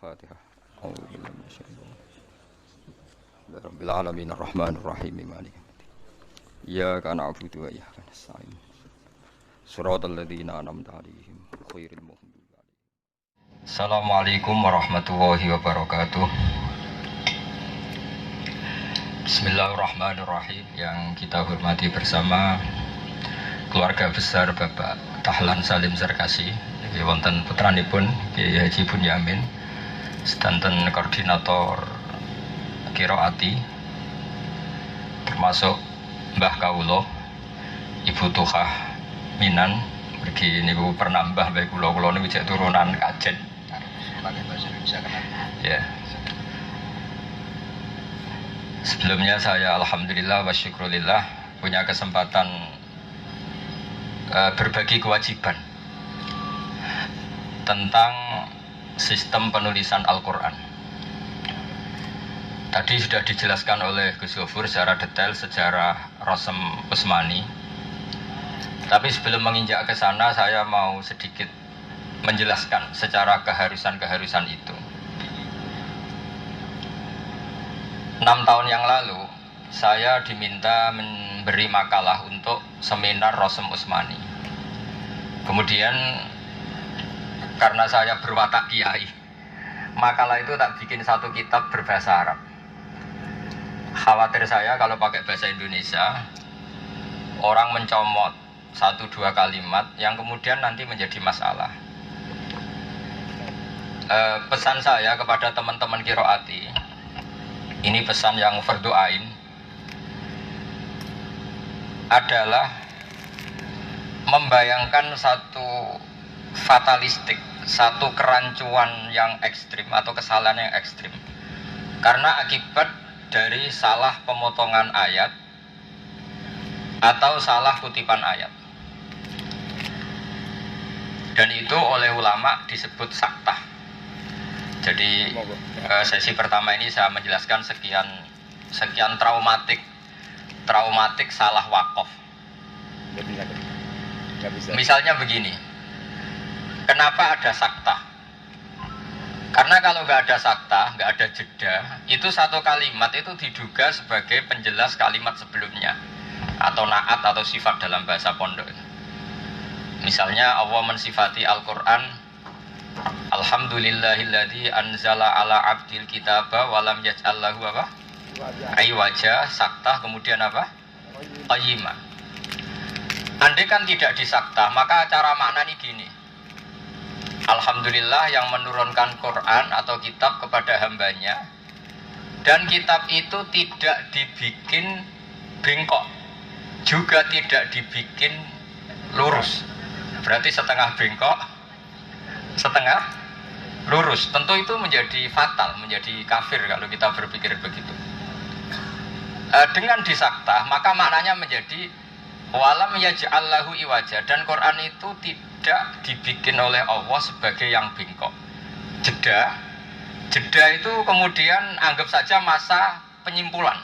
Al-Fatihah. A'udzubillahi minasyaitonir rajim. Rabbil alamin arrahmanir rahim maliki yaumiddin. Iyyaka na'budu wa iyyaka nasta'in. Shiratal ladzina an'amta 'alaihim ghairil maghdubi 'alaihim. Assalamualaikum warahmatullahi wabarakatuh. Bismillahirrahmanirrahim. Yang kita hormati bersama keluarga besar Bapak Dahlan Salim Zarkasi, wonten putranipun Kiai Haji Bunyamin, sedanten koordinator Qiraati, termasuk Mbah Kawula, Ibu Tuhah Minan, pergi niku pernambah bae kula niku cek turunan Kajen. Pakai bahasa Indonesia kan. Ya. Sebelumnya saya alhamdulillah wa syukrulillah punya kesempatan berbagi kewajiban tentang sistem penulisan Al-Quran. Tadi sudah dijelaskan oleh Gus Ghafur secara detail sejarah Rasem Utsmani. Tapi sebelum menginjak ke sana, saya mau sedikit menjelaskan secara keharusan-keharusan itu. 6 tahun yang lalu, saya diminta memberi makalah untuk seminar Rasem Utsmani. Kemudian, karena saya berwatak kiai, makalah itu tak bikin satu kitab berbahasa Arab. Khawatir saya kalau pakai bahasa Indonesia, orang mencomot 1-2 kalimat yang kemudian nanti menjadi masalah. Pesan saya kepada teman-teman Qiraati, ini pesan yang fardhu ain, adalah membayangkan satu fatalistik, satu kerancuan yang ekstrim atau kesalahan yang ekstrim karena akibat dari salah pemotongan ayat atau salah kutipan ayat, dan itu oleh ulama disebut saktah. Jadi sesi pertama ini saya menjelaskan sekian traumatik salah wakaf. Misalnya begini, kenapa ada saktah? Karena kalau nggak ada saktah, nggak ada jeda, itu satu kalimat itu diduga sebagai penjelas kalimat sebelumnya, atau naat atau sifat dalam bahasa pondok. Misalnya Allah mensifati Al-Quran, Alhamdulillahilladzi anzala ala abdil kitaba walam yaj'al lahu apa? Iwaja, saktah, kemudian apa? Qayyimah. Andai kan tidak disaktah, maka cara makna ini gini. Alhamdulillah yang menurunkan Quran atau kitab kepada hambanya, dan kitab itu tidak dibikin bengkok, juga tidak dibikin lurus. Berarti setengah bengkok, setengah lurus. Tentu itu menjadi fatal, menjadi kafir kalau kita berpikir begitu. Dengan disaktah, maka maknanya menjadi walam yaj'al lahu iwaja, dan Quran itu tidak dibikin oleh Allah sebagai yang bengkok. Jeda itu kemudian anggap saja masa penyimpulan.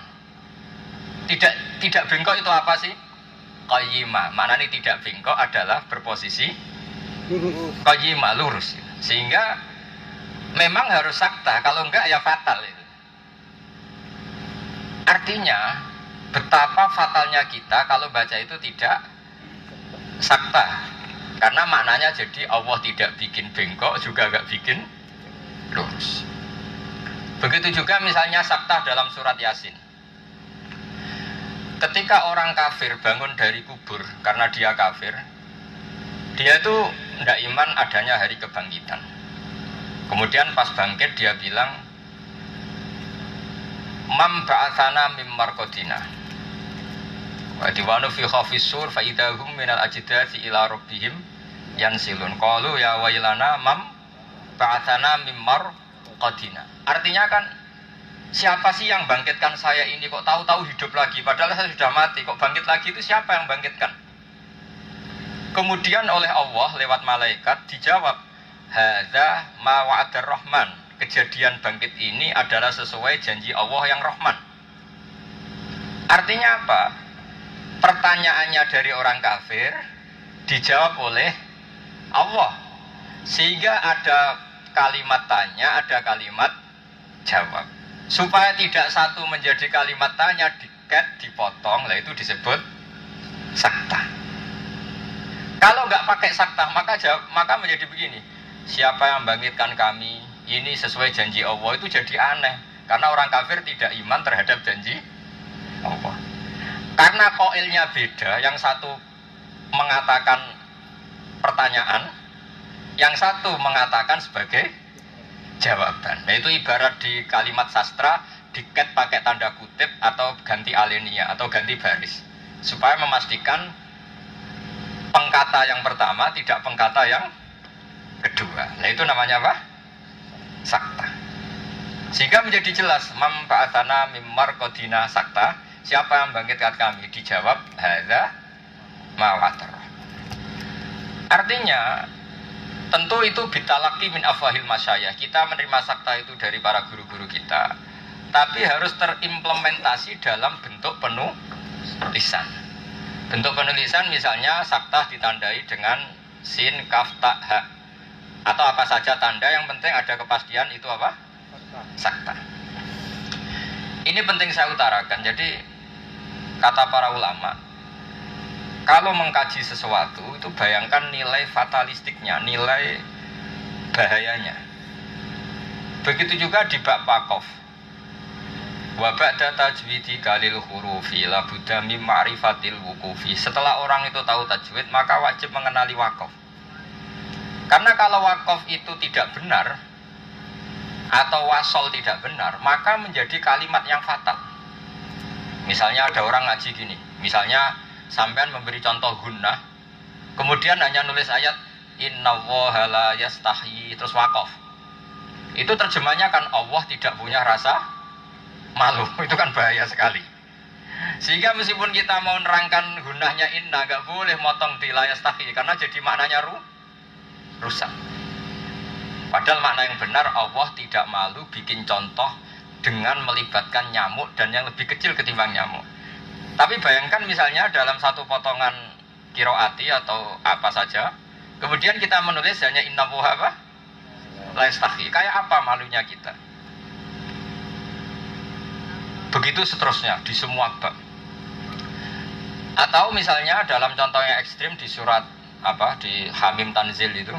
Tidak bengkok itu apa sih? Qayyimah. Maknanya tidak bengkok adalah berposisi qayyimah, lurus. Sehingga memang harus saktah, kalau enggak ya fatal itu. Artinya betapa fatalnya kita kalau baca itu tidak saktah, karena maknanya jadi Allah tidak bikin bengkok, juga enggak bikin lurus. Begitu juga misalnya saktah dalam surat Yasin. Ketika orang kafir bangun dari kubur karena dia kafir, dia itu tidak iman adanya hari kebangkitan. Kemudian pas bangkit dia bilang, Mam ba'athana mim marqadina wa diwanu fi khafis sur fa idahum minal ajdati ila rabbihim yansilun. Qalu ya wailana mam ba'athana mim marqadina. Artinya kan, siapa sih yang bangkitkan saya ini, kok tahu-tahu hidup lagi padahal saya sudah mati, kok bangkit lagi, itu siapa yang bangkitkan? Kemudian oleh Allah lewat malaikat dijawab, hadza ma wa'adar rahman. Kejadian bangkit ini adalah sesuai janji Allah yang Rahman. Artinya apa? Pertanyaannya dari orang kafir dijawab oleh Allah, sehingga ada kalimat tanya, ada kalimat jawab. Supaya tidak satu menjadi kalimat tanya, dipotong, lah itu disebut sakta. Kalau nggak pakai sakta, maka menjadi begini. Siapa yang bangkitkan kami? Ini sesuai janji Allah, itu jadi aneh. Karena orang kafir tidak iman terhadap janji Allah. Karena koilnya beda, yang satu mengatakan pertanyaan, yang satu mengatakan sebagai jawaban. Nah itu ibarat di kalimat sastra diket pakai tanda kutip atau ganti alenia atau ganti baris supaya memastikan pengkata yang pertama tidak pengkata yang kedua. Nah itu namanya apa? Sakta. Sehingga menjadi jelas mam ba'atsana mim marqadina sakta. Siapa yang bangkitkan kami? Dijawab hadza ma watar. Artinya tentu itu bitalaki min afwahil masyayikh. Kita menerima sakta itu dari para guru-guru kita. Tapi harus terimplementasi dalam bentuk penulisan. Bentuk penulisan misalnya sakta ditandai dengan sin, kaf, ta, ha. Atau apa saja tanda, yang penting ada kepastian itu apa? Sakta. Ini penting saya utarakan. Jadi kata para ulama, kalau mengkaji sesuatu itu bayangkan nilai fatalistiknya, nilai bahayanya. Begitu juga di bab waqaf. Wa ba'da tajwidi kalil hurufi la budda mim ma'rifatil wuqufi. Setelah orang itu tahu tajwid, maka wajib mengenali waqaf. Karena kalau waqaf itu tidak benar atau wasol tidak benar, maka menjadi kalimat yang fatal. Misalnya ada orang ngaji gini, misalnya sampean memberi contoh gunnah, kemudian hanya nulis ayat innallaha la yastahyi terus waqaf. Itu terjemahnya kan Allah tidak punya rasa malu. Itu kan bahaya sekali. Sehingga meskipun kita mau nerangkan gunnahnya inna, gak boleh motong di la yastahyi karena jadi maknanya rusak. Padahal makna yang benar, Allah tidak malu bikin contoh dengan melibatkan nyamuk dan yang lebih kecil ketimbang nyamuk. Tapi bayangkan misalnya dalam satu potongan kiroati atau apa saja, kemudian kita menulis hanya innallaha apa? La yastahyi. Kayak apa malunya kita? Begitu seterusnya di semua bab. Atau misalnya dalam contoh yang ekstrim di surat apa di Hamim Tanzil itu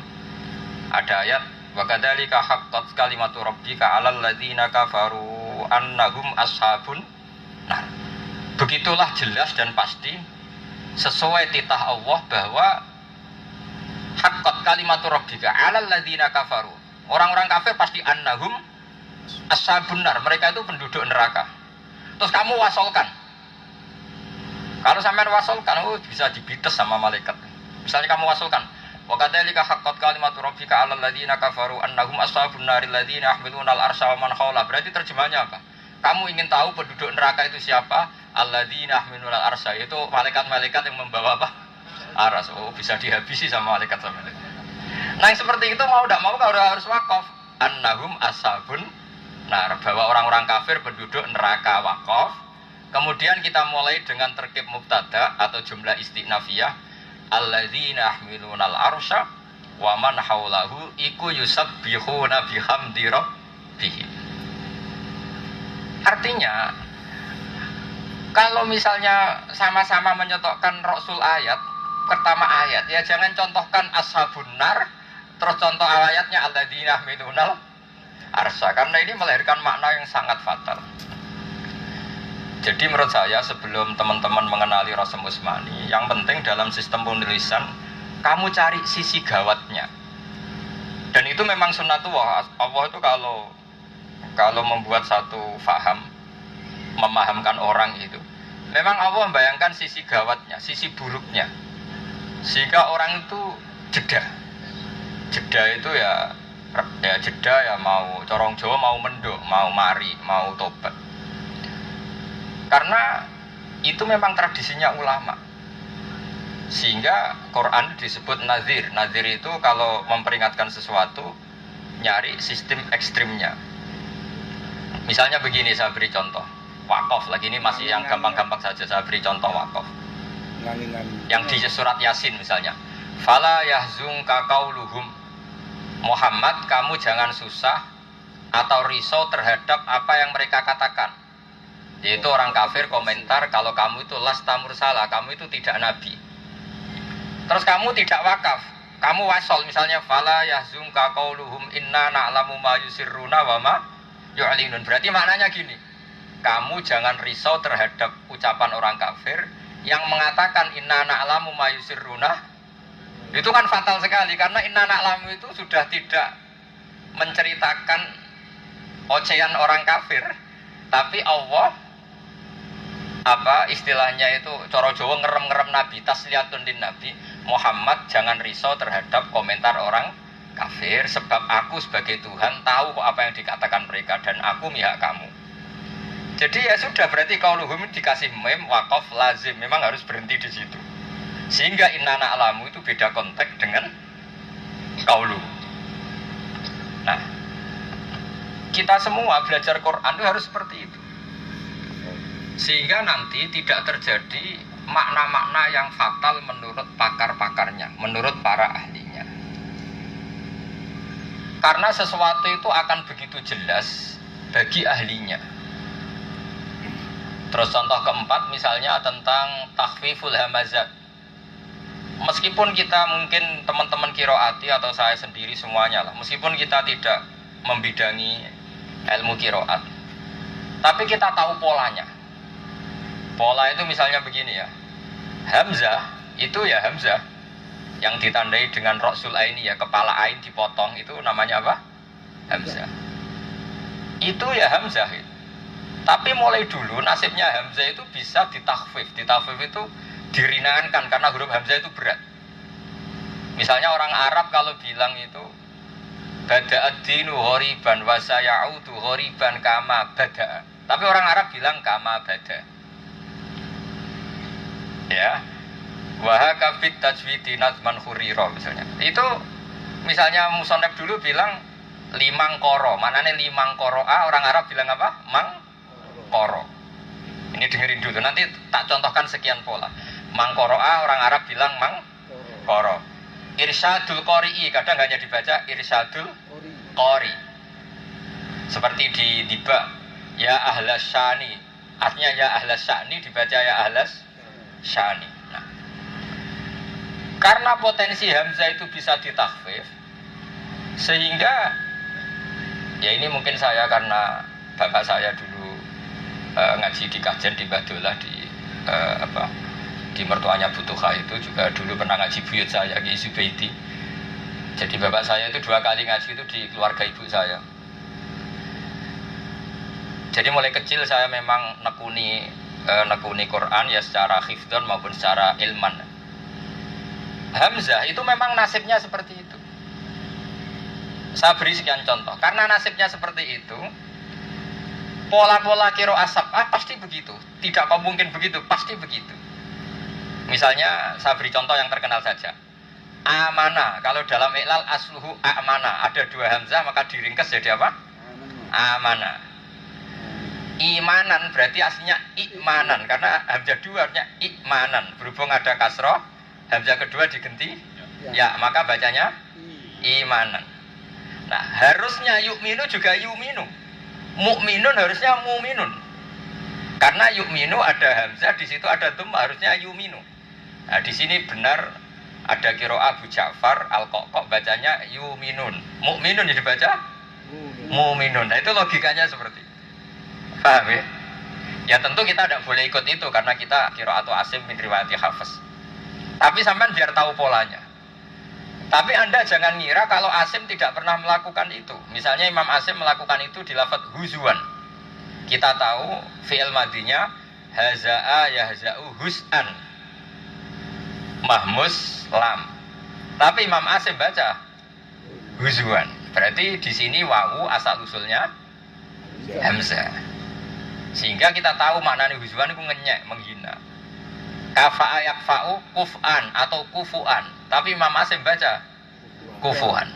ada ayat wa kadzalika haqqat kalimatu rabbika 'alal ladzina kafaru annahum ashabun nar. Begitulah jelas dan pasti sesuai titah Allah bahwa haqqat kalimatu rabbika 'alal ladzina kafaru. Orang-orang kafir pasti annahum ashabun nar, mereka itu penduduk neraka. Terus kamu wasolkan. Kalau sampean wasolkan, bisa dibites sama malaikat. Misalnya kamu wasolkan wa kadzalika haqqat kalimatu rabbika 'alal ladzina kafaru annahum ashabun naril ladzina yahmiluna al-arsya wa man khawla. Berarti terjemahnya apa? Kamu ingin tahu penduduk neraka itu siapa? Alladzina yahmiluna al-arsya, itu malaikat-malaikat yang membawa apa? Aras. Oh, bisa dihabisi sama malaikat sama itu. Nah, yang seperti itu mau tidak mau kalau harus waqaf. Annahum ashabun nar, bahwa orang-orang kafir penduduk neraka, waqaf. Kemudian kita mulai dengan terkib mubtada atau jumlah istinafiyah. Alladzina yahmiluna al-arsya wa man haulahu iku yusabbihuna bihamdi rabbihim. Artinya kalau misalnya sama-sama menyetokkan rasul ayat, pertama ayat ya jangan contohkan ashabun nar terus contoh ayatnya alladzina yahmiluna al-arsya, karena ini melahirkan makna yang sangat fatal. Jadi menurut saya sebelum teman-teman mengenali Rasul Utsmani, yang penting dalam sistem penulisan kamu cari sisi gawatnya. Dan itu memang sunnatullah. Allah itu kalau membuat satu faham, memahamkan orang itu, memang Allah membayangkan sisi gawatnya, sisi buruknya. Sehingga orang itu jeda. Jeda itu ya jeda ya mau corong Jawa, mau menduk, mau mari, mau tobat. Karena itu memang tradisinya ulama. Sehingga Quran disebut nazir. Nazir itu kalau memperingatkan sesuatu nyari sistem ekstrimnya. Misalnya begini, saya beri contoh wakaf. Lagi ini masih yang gampang-gampang saja, saya beri contoh wakaf. Yang di surat Yasin misalnya, fala yahzunka qauluhum. Muhammad, kamu jangan susah atau risau terhadap apa yang mereka katakan. Yaitu orang kafir komentar kalau kamu itu lasta mursalah, kamu itu tidak nabi. Terus kamu tidak wakaf, kamu wasol misalnya fala yahzunka qauluhum inna na'lamu ma yusirruna wa ma yu'linun. Berarti maknanya gini, kamu jangan risau terhadap ucapan orang kafir yang mengatakan inna na'lamu ma yusirruna. Itu kan fatal sekali karena inna na'lamu itu sudah tidak menceritakan ocehan orang kafir, tapi Allah istilahnya itu coro Jawa ngerem-ngerem Nabi, tasliyatun lin Nabi, Muhammad jangan risau terhadap komentar orang kafir sebab aku sebagai Tuhan tahu kok apa yang dikatakan mereka dan aku mihak kamu. Jadi ya sudah, berarti qauluhum dikasih mem waqaf lazim, memang harus berhenti di situ. Sehingga inna na'lamu itu beda konteks dengan qaulu. Nah, kita semua belajar Quran itu harus seperti itu. Sehingga nanti tidak terjadi makna-makna yang fatal menurut pakar-pakarnya, menurut para ahlinya. Karena sesuatu itu akan begitu jelas bagi ahlinya. Terus contoh keempat misalnya tentang takhfiful hamazat. Meskipun kita mungkin teman-teman kiroati atau saya sendiri semuanya lah, meskipun kita tidak membidangi ilmu kiroat, tapi kita tahu polanya. Pola itu misalnya begini ya, Hamzah itu ya Hamzah yang ditandai dengan Roksul Aini ya, kepala Ain dipotong, itu namanya apa? Hamzah. Itu ya Hamzah itu. Tapi mulai dulu nasibnya Hamzah itu bisa ditakhfif. Ditakhfif itu diringankan karena huruf Hamzah itu berat. Misalnya orang Arab kalau bilang itu bada'ad dinu ghoriban wa sayaudu ghoriban kama bada'a. Tapi orang Arab bilang kama bada'. Ya, wahakabit tajwidi nazman khuriro misalnya. Itu misalnya Musoneb dulu bilang limang koro, mananya limang koro A, orang Arab bilang apa? Mang koro. Ini dengerin dulu, nanti tak contohkan sekian pola. Mang koro A, orang Arab bilang mang koro. Irsyadul qori'i, kadang hanya dibaca irsyadul qori. Seperti di diba, ya ahlas syani, artinya ya ahlas syani dibaca ya ahlas syani. Nah, karena potensi Hamzah itu bisa ditakhfif, sehingga ya ini mungkin saya karena bapak saya dulu ngaji di kajian di Badolah di mertuanya Butuha itu juga dulu pernah ngaji buyut saya di Zubaidi. Jadi bapak saya itu 2 kali ngaji itu di keluarga ibu saya. Jadi mulai kecil saya memang nekuni Quran ya secara hifdzan maupun secara ilman. Hamzah itu memang nasibnya seperti itu. Saya beri sekian contoh. Karena nasibnya seperti itu, pola-pola qiraah sab'ah pasti begitu. Tidak kok mungkin begitu, pasti begitu. Misalnya saya beri contoh yang terkenal saja. Amana, kalau dalam iklal asluhu amana, ada 2 hamzah maka diringkas jadi apa? Amana. Imanan berarti aslinya ikmanan, karena hamzah 2 artinya ikmanan. Berhubung ada kasroh, hamzah kedua diganti ya, maka bacanya imanan. Nah, harusnya yu'minu juga yu'minu. Mu'minun harusnya mu'minun. Karena yu'minu ada hamzah, di situ ada dhamma, harusnya yu'minu. Nah, di sini benar ada qiraah Abu Ja'far Al-Qoqok bacanya yu'minun. Mu'minun jadi baca mu'minun. Nah, itu logikanya seperti itu. Paham ya? Ya tentu kita tidak boleh ikut itu karena kita qiraatu Asim min riwayati Hafiz. Tapi sampean biar tahu polanya. Tapi Anda jangan ngira kalau Asim tidak pernah melakukan itu. Misalnya Imam Asim melakukan itu di lafadz huzuan. Kita tahu fi'il madinya haza'a yahza'u hus'an. Mahmus lam. Tapi Imam Asim baca huzuan. Berarti di sini wawu asal usulnya hamzah. Sehingga kita tahu maknanya huzuan itu ngenyek, menghina. Kafa'a yakfa'u kuf'an atau kufu'an. Tapi Imam Asim baca kufu'an.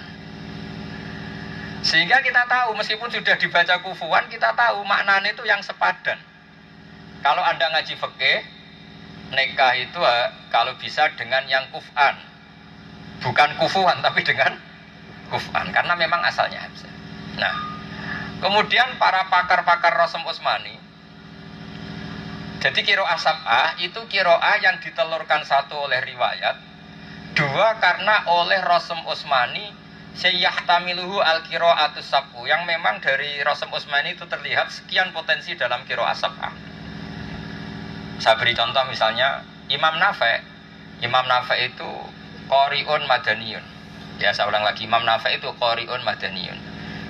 Sehingga kita tahu meskipun sudah dibaca kufu'an, kita tahu maknanya itu yang sepadan. Kalau Anda ngaji fikih, nikah itu kalau bisa dengan yang kuf'an. Bukan kufu'an tapi dengan kuf'an karena memang asalnya hamzah. Nah, kemudian para pakar-pakar Rasim Utsmani, jadi qiraah sab'ah itu qiraah yang ditelurkan satu oleh riwayat, dua karena oleh Rasim Utsmani sayyahtamiluhu al-qiraatus sab'u, yang memang dari Rasim Utsmani itu terlihat sekian potensi dalam qiraah sab'ah. Saya beri contoh misalnya Imam Nafi' itu qari'un madaniyun. Ya, saya ulang lagi, Imam Nafi' itu qari'un madaniyun.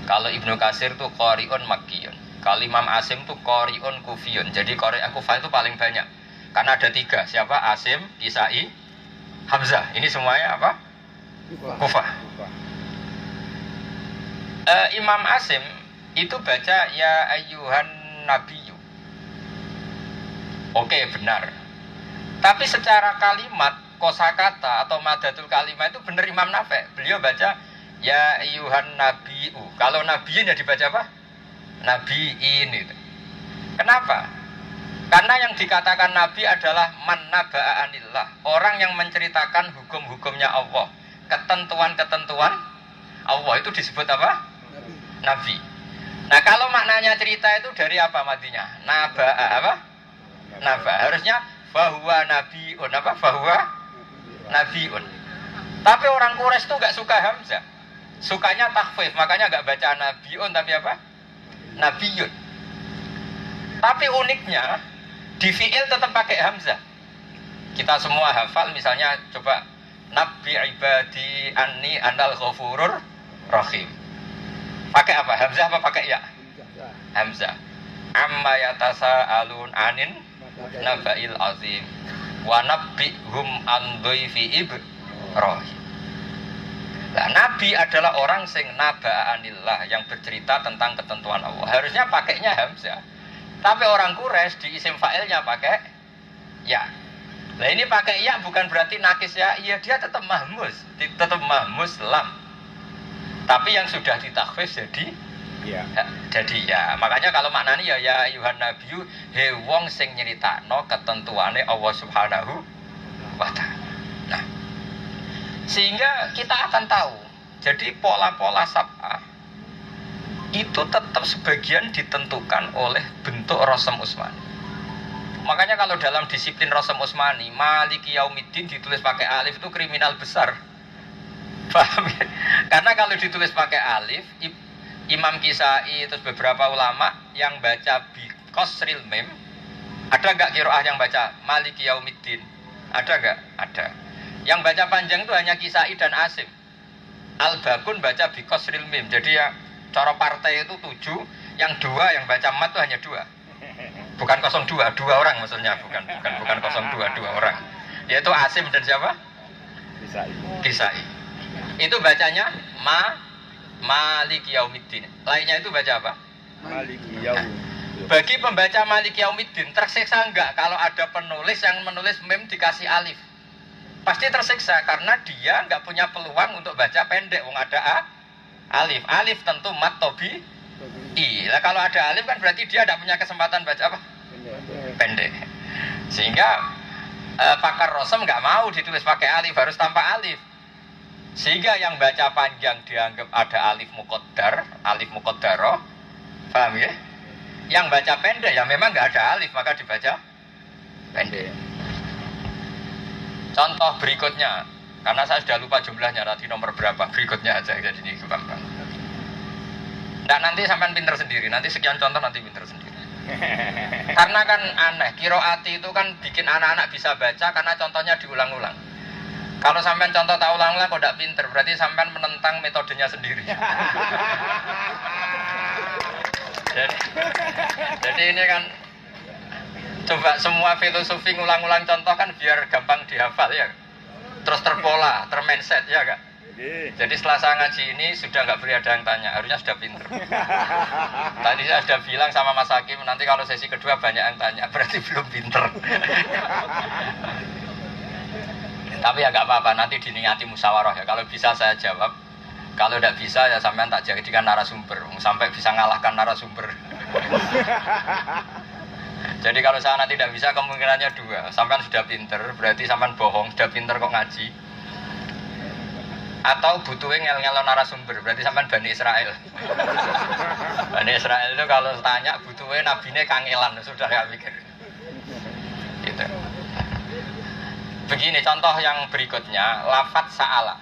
Kalau Ibnu Katsir itu qari'un makkiyun. Kalau Imam Asim itu qari'un kufiyun. Jadi qari' Kufah itu paling banyak. Karena ada 3, siapa? Asim, Kisai, Hamzah. Ini semuanya apa? Kufah. Imam Asim itu baca ya ayyuhan nabiyyu. Oke, benar. Tapi secara kalimat, kosakata atau madatul kalimat itu benar Imam Nafi'. Beliau baca ya ayyuhan nabiyyu. Kalau nabiyin ya dibaca apa? Nabiin itu. Kenapa? Karena yang dikatakan nabi adalah man naba'a anillah, orang yang menceritakan hukum-hukumnya Allah, ketentuan-ketentuan Allah itu disebut apa? Nabi. Nah, kalau maknanya cerita itu dari apa matinya? Naba'a apa? Naba. Harusnya bahwa nabiun apa? Bahwa nabiun. Tapi orang Quraisy itu nggak suka hamzah. Sukanya takhfif, makanya nggak baca nabiun tapi apa? Nabiyun. Tapi uniknya di fi'il tetap pakai hamzah. Kita semua hafal misalnya coba Nabi ibadi anni anal ghafurur rahim. Pakai apa? Hamzah apa pakai ya? Hamzah. Amma yatasaalun anin naba'il azim wa nabbihum an dhaifi Ibrahim. Nah, Nabi adalah orang sing naba'anillah, yang bercerita tentang ketentuan Allah. Harusnya pakainya hamzah. Tapi orang Quraisy di isim fa'ilnya pakai ya. Nah, ini pakai ya bukan berarti nakis ya. Iya, dia tetap mahmuz, lam. Tapi yang sudah ditakhfif jadi ya. Jadi ya. Makanya kalau maknanya ya Yuhan Nabiyu he wong sing nyeritakno ketentuane Allah Subhanahu wa taala. Nah, sehingga kita akan tahu. Jadi pola-pola sab'ah itu tetap sebagian ditentukan oleh bentuk Rasim Utsmani. Makanya kalau dalam disiplin Rasim Utsmani, Maliki Yaumiddin ditulis pakai alif itu kriminal besar. Paham ya? Karena kalau ditulis pakai alif, Imam Kisai terus beberapa ulama yang baca bi qasril mim, ada enggak qiraah yang baca Maliki Yaumiddin? Ada enggak? Ada. Yang baca panjang itu hanya Kisai dan Asim. Al-Bakun baca bi qasril mim. Jadi ya cara partai itu 7, yang 2 yang baca mat itu hanya 2. Bukan 02, 2 orang maksudnya, bukan 02, 2 orang. Yaitu Asim dan siapa? Kisai. Itu bacanya Maliki Yaumiddin. Lainnya itu baca apa? Maliki Yaumiddin. Bagi pembaca Maliki Yaumiddin tersiksa enggak kalau ada penulis yang menulis mim dikasih alif? Pasti tersiksa karena dia enggak punya peluang untuk baca pendek. Wong ada alif. Alif tentu mat tobi i. Nah, kalau ada alif kan berarti dia enggak punya kesempatan baca apa? Pendek. Sehingga pakar Rasim enggak mau ditulis pakai alif, harus tanpa alif. Sehingga yang baca panjang dianggap ada alif muqaddarah, paham ya? Yang baca pendek ya memang nggak ada alif, maka dibaca pendek. Contoh berikutnya, karena saya sudah lupa jumlahnya, tadi nomor berapa, berikutnya aja, jadi ini gampang. Nah, nanti sampean pinter sendiri, nanti sekian contoh nanti pinter sendiri. Karena kan aneh, qiraati itu kan bikin anak-anak bisa baca karena contohnya diulang-ulang. Kalau sampean contoh tak ulang-ulang kok tidak pinter, berarti sampean menentang metodenya sendiri. jadi ini kan coba semua filosofi ngulang-ulang contoh kan biar gampang dihafal ya. Terus terpola, termindset ya kak. Jadi setelah saya ngaji ini sudah nggak boleh ada yang tanya, harusnya sudah pinter. Tadi saya sudah bilang sama Mas Hakim, nanti kalau sesi kedua banyak yang tanya, berarti belum pinter. Tapi ya nggak apa-apa, nanti diniati musyawarah ya. Kalau bisa saya jawab, kalau tidak bisa ya sampean tak jadikan narasumber, sampai bisa ngalahkan narasumber. Jadi kalau saya nanti tidak bisa kemungkinannya 2, sampean sudah pinter, berarti sampean bohong, sudah pinter kok ngaji. Atau butuhnya ngel-ngelo narasumber, berarti sampean Bani Israel. Bani Israel itu kalau tanya butuhnya nabinya kangelan, sudah gak mikir. Gitu. Begini contoh yang berikutnya, lafadz sa'ala.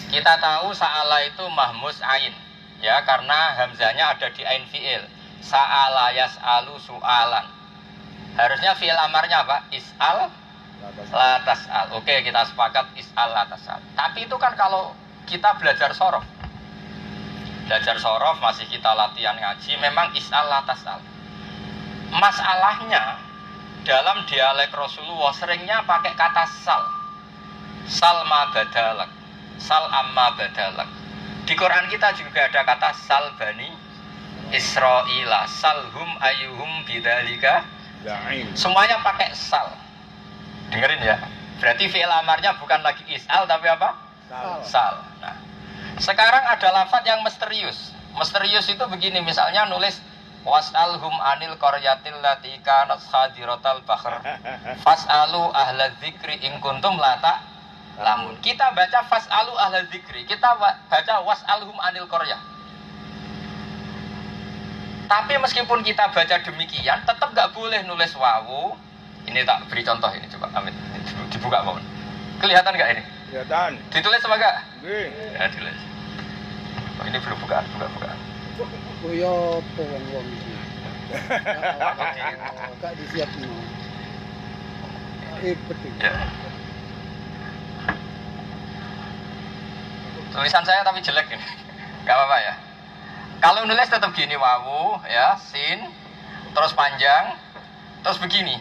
Kita tahu sa'ala itu mahmus ain, ya karena hamzahnya ada di ain fi'il. Sa'ala yas'alu su'alan. Harusnya fi'il amarnya apa? Is'al la tas'al. Oke, kita sepakat is'al la tas'al. Tapi itu kan kalau kita belajar sorof. Belajar sorof masih kita latihan ngaji, memang is'al la tas'al. Masalahnya dalam dialek Rasulullah seringnya pakai kata sal. Sal ma badalak. Sal amma badalak. Di Quran kita juga ada kata sal bani Israila. Salhum ayyuhum bidzalika. Semuanya pakai sal. Dengerin ya. Berarti fi'il amarnya bukan lagi is'al tapi apa? Sal. Nah, sekarang ada lafadz yang misterius. Misterius itu begini, misalnya nulis was'alhum anil qaryatil lati kanat hadiratal bahr. Fas'alu ahla dzikri in kuntum la ta'lamun. Kita baca fas'alu ahla dzikri, kita baca was'alhum anil qaryah. Tapi meskipun kita baca demikian, tetap nggak boleh nulis wawu. Ini tak beri contoh ini, coba Amit dibuka mohon. Kelihatan nggak ini? Kelihatan. Ditulis apa enggak? Nggih. Ya tulis. Oh, ini belum bukaan. Koyo apa wong-wong iki. Gak disiapno. Penting. Ya. Tulisan saya tapi jelek ini. Gak apa-apa ya. Kalau nulis tetap gini wawu ya, sin, terus panjang, terus begini.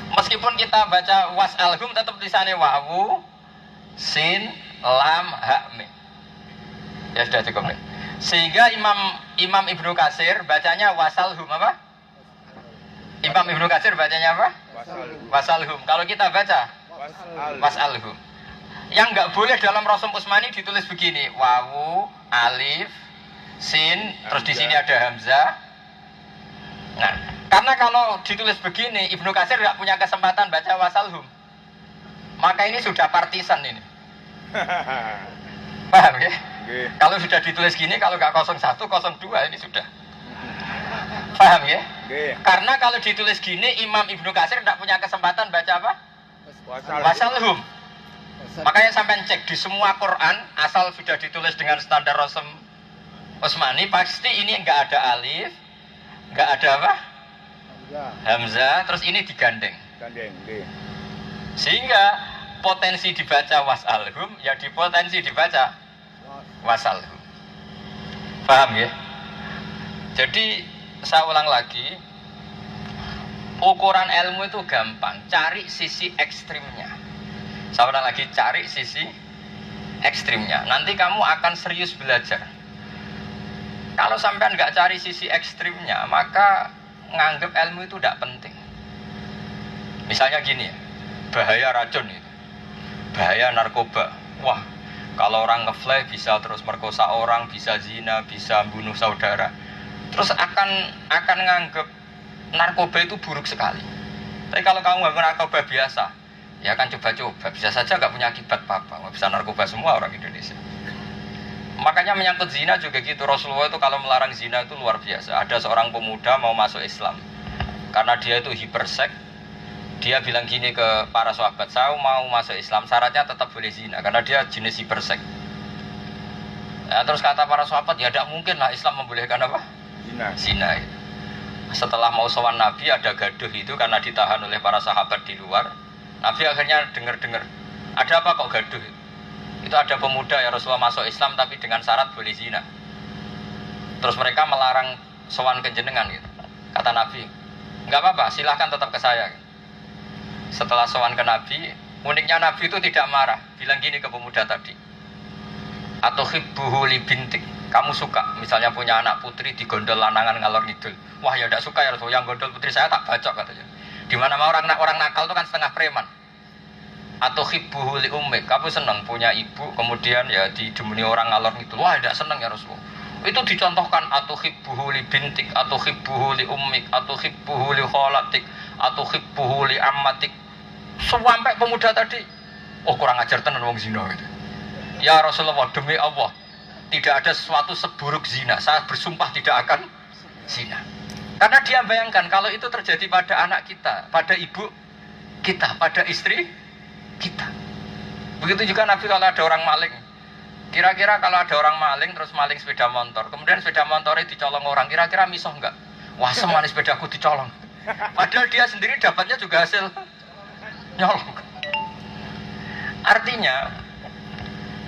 Meskipun kita baca was'alhum tetap tulisannya wawu, sin, lam, ha, mim. Ya sudah cukup nih. Sehingga Imam Ibnu Katsir bacanya wasalhum apa? Imam Ibnu Katsir bacanya apa? Wasalhum. Kalau kita baca wasalhum. Yang nggak boleh dalam Rasm Utsmani ditulis begini, wawu, alif, sin, terus di sini ada hamzah. Nah, karena kalau ditulis begini, Ibnu Katsir nggak punya kesempatan baca wasalhum. Maka ini sudah partisan ini. Paham ya? Nggih. Kalau sudah ditulis gini, kalau nggak 01, 02 ini sudah. Paham ya? Nggih. Karena kalau ditulis gini, Imam Ibnu Katsir tidak punya kesempatan baca apa? Wasalhum. Makanya sampai cek di semua Quran, asal sudah ditulis dengan standar Rasm Utsmani, pasti ini nggak ada alif, nggak ada apa? Hamzah, terus ini digandeng. Gandeng, nggih. Sehingga potensi dibaca wasalhum, ya dipotensi dibaca wasalhum. Paham ya? Jadi saya ulang lagi, ukuran ilmu itu gampang, cari sisi ekstrimnya. Saya ulang lagi, cari sisi ekstrimnya. Nanti kamu akan serius belajar. Kalau sampean nggak cari sisi ekstrimnya, maka nganggep ilmu itu tidak penting. Misalnya gini ya, bahaya racun itu, bahaya narkoba. Wah, kalau orang ngefly bisa terus merkosa orang, bisa zina, bisa bunuh saudara. Terus akan nganggep narkoba itu buruk sekali. Tapi kalau kamu nggak narkoba biasa, ya kan coba-coba, bisa saja nggak punya akibat apa-apa. Nggak bisa narkoba semua orang Indonesia. Makanya menyangkut zina juga gitu. Rasulullah itu kalau melarang zina itu luar biasa. Ada seorang pemuda mau masuk Islam, karena dia itu hiperseks. Dia bilang gini ke para sahabat, saya mau masuk Islam, syaratnya tetap boleh zina, karena dia jenis hiperseks. Ya, terus kata para sahabat, ya tidak mungkin lah Islam membolehkan apa? Zina. Setelah mau sowan Nabi, ada gaduh itu karena ditahan oleh para sahabat di luar. Nabi akhirnya dengar-dengar, ada apa kok gaduh? Itu ada pemuda ya Rasulullah masuk Islam tapi dengan syarat boleh zina. Terus mereka melarang sowan ke jenengan gitu. Kata Nabi, nggak apa-apa, silahkan tetap ke saya. Setelah sowan ke Nabi, uniknya Nabi itu tidak marah, bilang gini ke pemuda tadi, atuhibbuhu li bintik, kamu suka misalnya punya anak putri digondol lanangan ngalor ngidul. Wah ya tidak suka ya Rasulullah, yang gondol putri saya tak bacok katanya. Di mana orang nakal itu kan setengah preman. Atuhibbuhu li ummik, kamu senang punya ibu kemudian ya didemuni orang ngalor ngidul. Wah tidak senang ya Rasulullah. Itu dicontohkan atuhibbuhu li bintik, atuhibbuhu li ummik, atuhibbuhu li kholatik, atuhibbuhu li ammatik. Sampai pemuda tadi, oh kurang ajar tenan wong zina gitu. Ya Rasulullah, demi Allah, tidak ada sesuatu seburuk zina. Saya bersumpah tidak akan zina. Karena dia bayangkan kalau itu terjadi pada anak kita, pada ibu kita, pada istri kita. Begitu juga Nabi kalau ada orang maling. Kira-kira kalau ada orang maling terus maling sepeda motor, kemudian sepeda motornya dicolong orang, kira-kira misoh enggak? Wah, semanis sepedaku dicolong. Padahal dia sendiri dapatnya juga hasil nyolong. Artinya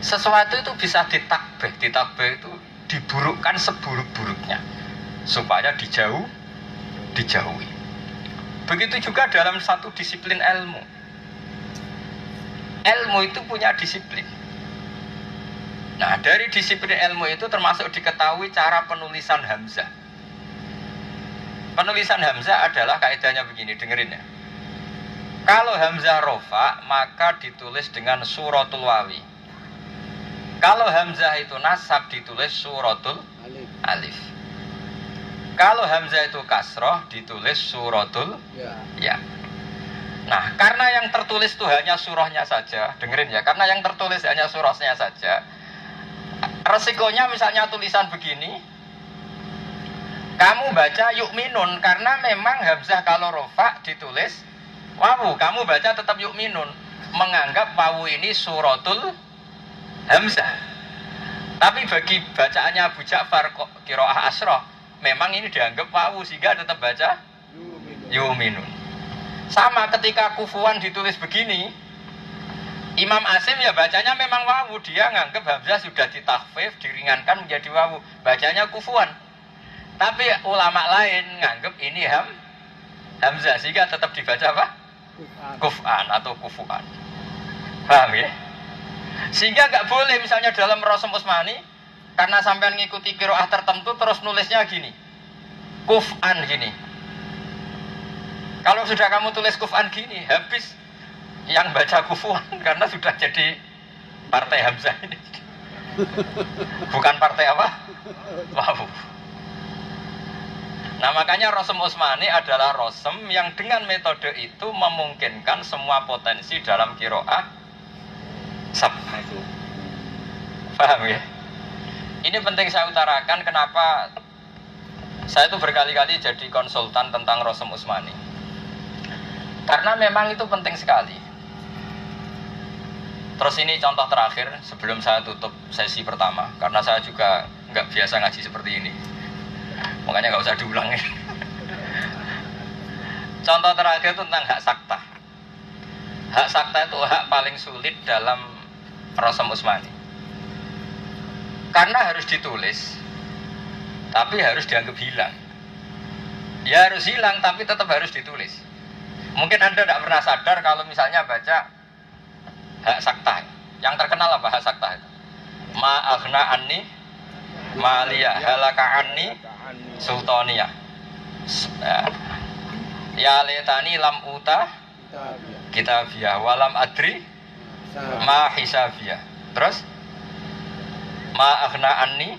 sesuatu itu bisa ditakbih itu diburukkan seburuk-buruknya supaya dijauhi. Begitu juga dalam satu disiplin ilmu. Ilmu itu punya disiplin. Nah, dari disiplin ilmu itu termasuk diketahui cara penulisan hamzah. Penulisan hamzah adalah kaidahnya begini, dengerin ya. Kalau hamzah rofa maka ditulis dengan suratul wawi. Kalau hamzah itu nasab ditulis suratul alif. Kalau hamzah itu kasroh ditulis suratul ya. Nah, karena yang tertulis itu hanya surahnya saja, dengerin ya, karena yang tertulis hanya surahnya saja, resikonya misalnya tulisan begini, kamu baca yu'minun, karena memang hamzah kalau rofa ditulis wawu, kamu baca tetap yu'minun, menganggap wawu ini suratul hamzah. Tapi bagi bacaannya Abu Ja'far qiraah asroh, memang ini dianggap wawu sehingga tetap baca yu'minun. Sama ketika kufuan ditulis begini, Imam Asim ya bacanya memang wawu, dia nganggep hamzah sudah ditakhfif, diringankan menjadi wawu, bacanya kufuan. Tapi ulama lain nganggep ini hamzah sehingga tetap dibaca apa? Kuf'an atau kufuan. Paham ya? Sehingga nggak boleh misalnya dalam Rasul Utsmani, karena sampean ngikuti qiraah tertentu terus nulisnya gini, kuf'an gini. Kalau sudah kamu tulis kuf'an gini, habis yang baca kufuan karena sudah jadi partai hamzah ini. Bukan partai apa? Wawu. Nah, makanya Rasem Utsmani adalah rasem yang dengan metode itu memungkinkan semua potensi dalam qiraah sabah. Paham ya? Ini penting saya utarakan kenapa saya itu berkali-kali jadi konsultan tentang Rasem Utsmani. Karena memang itu penting sekali. Terus ini contoh terakhir sebelum saya tutup sesi pertama, karena saya juga nggak biasa ngaji seperti ini, makanya nggak usah diulangi. Contoh terakhir itu tentang hak sakta. Hak sakta itu hak paling sulit dalam Rasem Utsmani. Karena harus ditulis, tapi harus dianggap hilang. Ya harus hilang, tapi tetap harus ditulis. Mungkin Anda tidak pernah sadar kalau misalnya baca hak sakta. Yang terkenal apa hak sakta itu? Ma aghna anni maliyah halaka anni sultaniyah. Ya letani lam uta kitabiyah walam adri ma hisabiyah. Terus ma aghna anni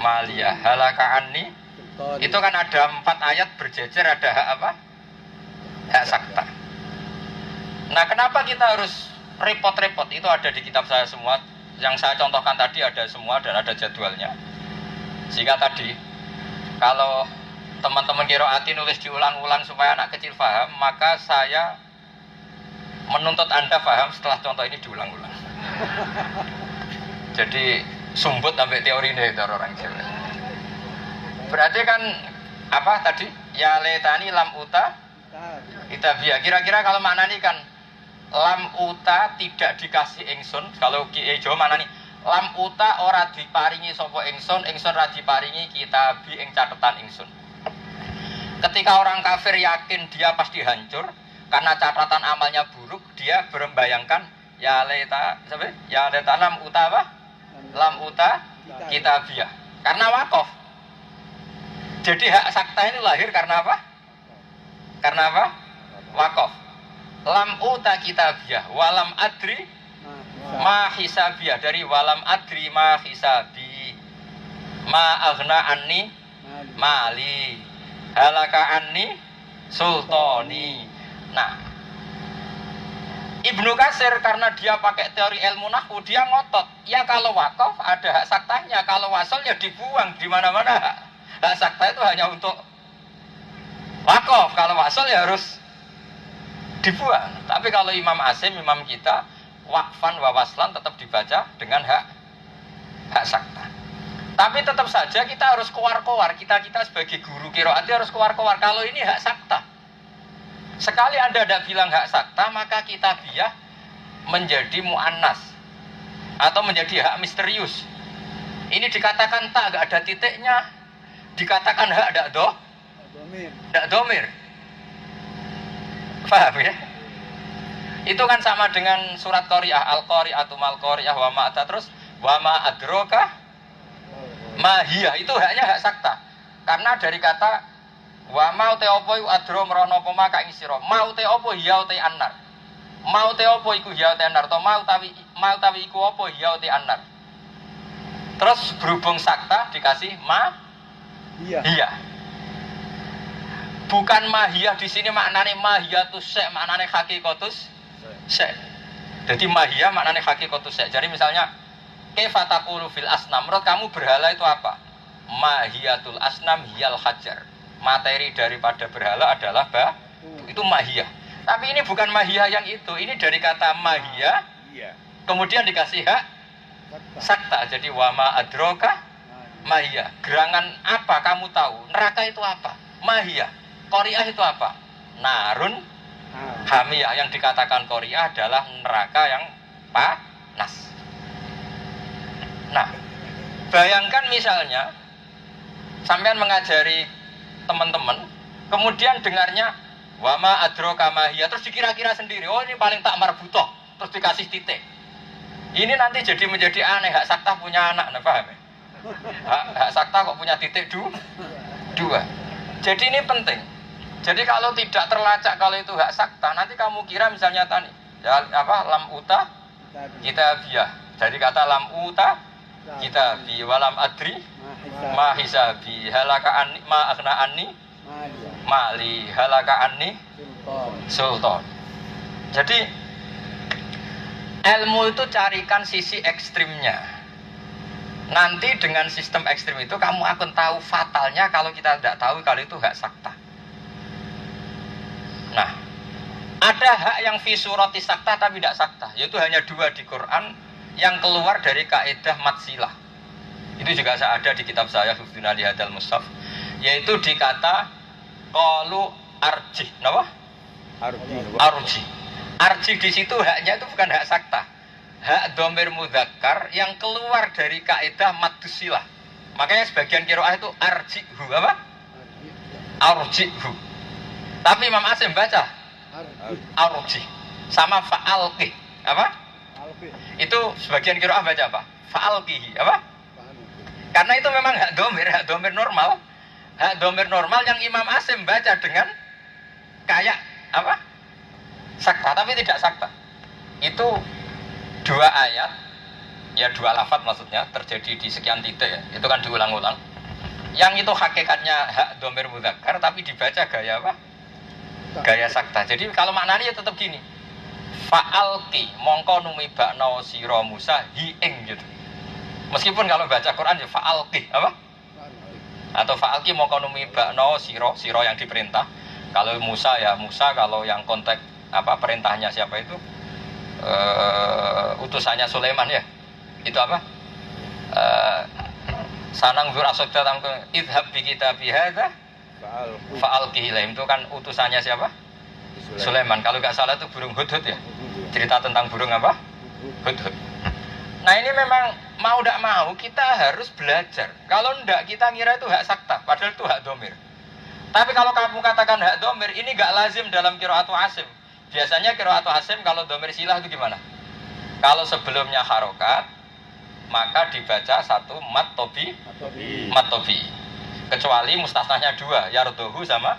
maliyah halaka anni. Itu kan ada 4 ayat berjejer, ada hak apa? Hak sakta. Nah, kenapa kita harus repot-repot? Itu ada di kitab saya semua. Yang saya contohkan tadi ada semua dan ada jadwalnya. Sehingga tadi kalau teman-teman qiraati nulis diulang-ulang supaya anak kecil paham, maka saya menuntut Anda paham setelah contoh ini diulang-ulang. Jadi sumbut sampai teori ini orang Jawa. Berarti kan apa tadi? Ya letani lam uta kitabiyah. Kira-kira kalau maknani kan lam uta tidak dikasih ingsun. Kalau Kiai Jawa maknani lam uta ora diparingi sapa ingsun ora diparingi kitabi ing catetan ingsun. Ketika orang kafir yakin dia pasti hancur karena catatan amalnya buruk, dia berembayangkan ya leta sampai ya leta lam uta apa? Lam uta kitabiyah. Karena wakaf. Jadi hak sakta ini lahir karena apa? Karena apa? Wakaf. Lam uta kitabiyah walam adri ma hisabiyah, dari walam adri ma hisabi ma aghna anni mali halaka anni sultani. Nah, Ibnu Katsir karena dia pakai teori ilmu nahwu, dia ngotot. Ya kalau wakaf ada hak saktahnya, kalau wasol ya dibuang di mana-mana. Hak saktah itu hanya untuk wakaf, kalau wasol ya harus dibuang. Tapi kalau Imam Asim, imam kita, wakfan wa waslan tetap dibaca dengan hak saktah. Tapi tetap saja kita harus kowar-kowar. Kita sebagai guru qiraat harus kowar-kowar. Kalau ini hak saktah. Sekali Anda tidak bilang hak sakta, maka kitabiyah menjadi mu'annas atau menjadi hak misterius. Ini dikatakan tak, gak ada titiknya. Dikatakan hak, tidak domir. Paham ya? Itu kan sama dengan surat Qari'ah, Al-Qari'atu mal-Qari'ah wa ma'ata, terus wa ma'adroka mahiyah, itu haknya hak sakta. Karena dari kata wa mau te opo iku adro merono apa maka ing sira. Mau te opo ya te anar. Mau te opo iku ya te anar to mau tawi iku opo ya te anar. Terus berhubung sakta dikasih iya. Bukan mahiyah di sini maknane mahiyatus syai, maknane hakikatus syai. Jadi mahiyah maknane hakikatus syai. Jadi misalnya kaifa taqulu fil asnam, menurut kamu berhala itu apa? Mahiyatul asnam hiyal hajar. Materi daripada berhala adalah itu mahiyah. Tapi ini bukan mahiyah yang itu. Ini dari kata mahiyah, kemudian dikasih hak sakta. Jadi wama adroka mahiyah. Gerangan apa kamu tahu? Neraka itu apa? Mahiyah. Qari'ah itu apa? Narun hamiyah. Yang dikatakan Qari'ah adalah neraka yang panas. Nah, bayangkan misalnya sampean mengajari teman-teman, kemudian dengarnya wama adroka mahiyah, terus dikira-kira sendiri, oh ini paling tak marbutoh, terus dikasih titik. Ini nanti jadi menjadi aneh, hak sakta punya anak, paham ya? Hak sakta kok punya titik dua. Jadi ini penting. Jadi kalau tidak terlacak kalau itu hak sakta, nanti kamu kira misalnya tani, ya, lam uta kitabiyah. Jadi kata lam uta kitabi walam adri ma hisabi halaka anni ma aghna anni mali halaka anni sultan. Jadi ilmu itu carikan sisi ekstrimnya. Nanti dengan sistem ekstrim itu kamu akan tahu fatalnya kalau kita tidak tahu kalau itu hak sakta. Nah, ada hak yang fi surati sakta tapi tidak sakta, yaitu hanya dua di Quran yang keluar dari kaidah matsilah. Itu juga ada di kitab saya Hifdzun Ali Hadal Mushaf, yaitu dikata qalu arjih. Napa? Arjih. Arjih di situ haknya itu bukan hak sakta. Hak dhamir mudzakkar yang keluar dari kaidah maddusilah. Makanya sebagian qiraah itu arjihu apa? Arjihu. Tapi Imam Asim baca arjih sama fa'alqih. Apa? Itu sebagian qiraah baca apa? Fa'alqihi. Apa? Karena itu memang hak domir normal. Hak domir normal yang Imam Asim baca dengan kayak apa? Sakta, tapi tidak sakta. Itu dua ayat, ya dua lafaz maksudnya, terjadi di sekian titik ya. Itu kan diulang-ulang. Yang itu hakikatnya hak domir mudzakkar, tapi dibaca gaya apa? Gaya sakta. Jadi kalau maknanya ya tetap gini. Fa'alqi mongko numibakna sira Musa hi ing gitu. Meskipun kalau baca Quran ya fa'alqi apa? Atau fa'alqi mongko numibakna sira yang diperintah. Kalau Musa ya Musa, kalau yang konteks apa perintahnya siapa itu? Utusannya Sulaiman ya. Itu apa? Sanang dzurasodda tamku idhab bi kitabi hadza fa'alqi ilaihim. Itu kan utusannya siapa? Sulaiman. Kalau nggak salah itu burung hudhud ya. Cerita tentang burung apa? Hudhud. Nah ini memang mau tidak mau kita harus belajar. Kalau tidak kita ngira itu hak sakta, padahal itu hak domir. Tapi kalau kamu katakan hak domir, ini nggak lazim dalam qiraatu Asim. Biasanya qiraatu Asim kalau domir silah itu gimana? Kalau sebelumnya harokat, maka dibaca satu mat tobi. Kecuali mustasnahnya dua, yardohu sama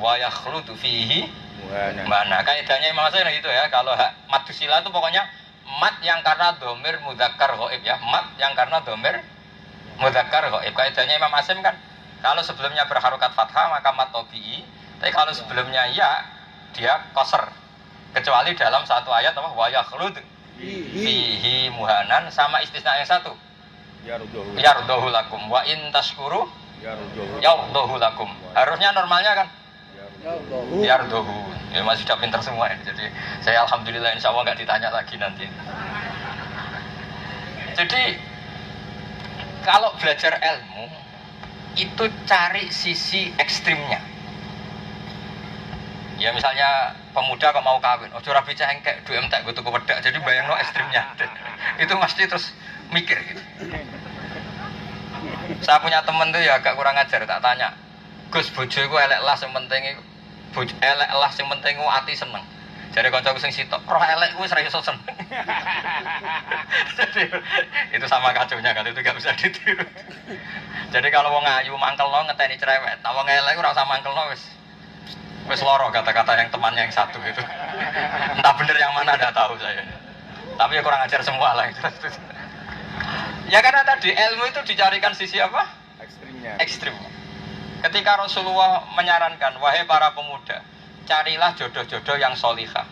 wa yakhludu fihi mana. Kaidahnya Imam Asim gitu ya. Kalau mat sila itu pokoknya mat yang karena domir mudzakkar ghaib ya. Mat yang karena domir mudzakkar ghaib. Kaidahnya Imam Asim kan kalau sebelumnya berharokat fathah maka mat tobi'i. Tapi kalau sebelumnya ya dia qasr. Kecuali dalam satu ayat apa wa yakhlud Hi. fihi muhanan sama istisna yang satu. Yardahu lakum wa in tashkuru yardahu lakum. Harusnya normalnya kan yardahu. Ya masih sudah pintar semua ini. Jadi saya alhamdulillah insya Allah nggak ditanya lagi nanti. Jadi kalau belajar ilmu itu cari sisi ekstrimnya. Ya misalnya pemuda kok mau kawin, ojo rapi cengkek, duwe entek gue tuku wedak. Jadi bayangno ekstrimnya. Itu mesti terus mikir gitu. Saya punya temen tuh ya agak kurang ajar, tak tanya. Gus bojo iku elek lah sing penting iku elek lah sing penting ati seneng. Jadi kancaku sing sitok, roh elek kuwi wis ra iso seneng. Jadi itu sama kacaunya kan, itu gak bisa ditiru. Jadi kalau wong ayu mangkelno ngeteni cerewet, nah wong elek ora usah mangkelno wis loro kata-kata yang temannya yang satu itu. Entah bener yang mana enggak tahu saya. Tapi ya kurang ajar semua lah itu. Ya karena tadi ilmu itu dicarikan sisi apa? Ekstrimnya. Ketika Rasulullah menyarankan, wahai para pemuda, carilah jodoh-jodoh yang solihah.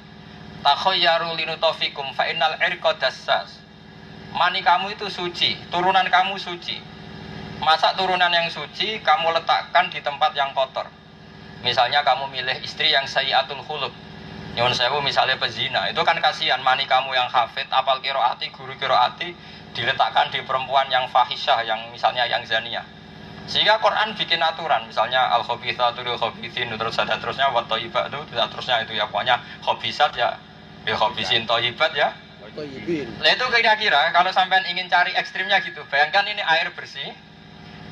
Takhayyaru linutofikum fa innal irqa dassas. Mani kamu itu suci, turunan kamu suci. Masa turunan yang suci kamu letakkan di tempat yang kotor? Misalnya kamu milih istri yang sayyiatul khuluq. Nyuwun sewu misalnya pezina, itu kan kasihan mani kamu yang hafid, apal qiraati, guru qiraati diletakkan di perempuan yang fahisyah, yang misalnya yang zaniyah. Sehingga Quran bikin aturan, misalnya al-khabithatu lil khabithin, terus ada terusnya wa thayyibatu, terusnya itu ya pokoknya khabisat ya khabisin, thayyibat ya. Nah itu kira-kira kalau sampean ingin cari ekstrimnya gitu, bayangkan ini air bersih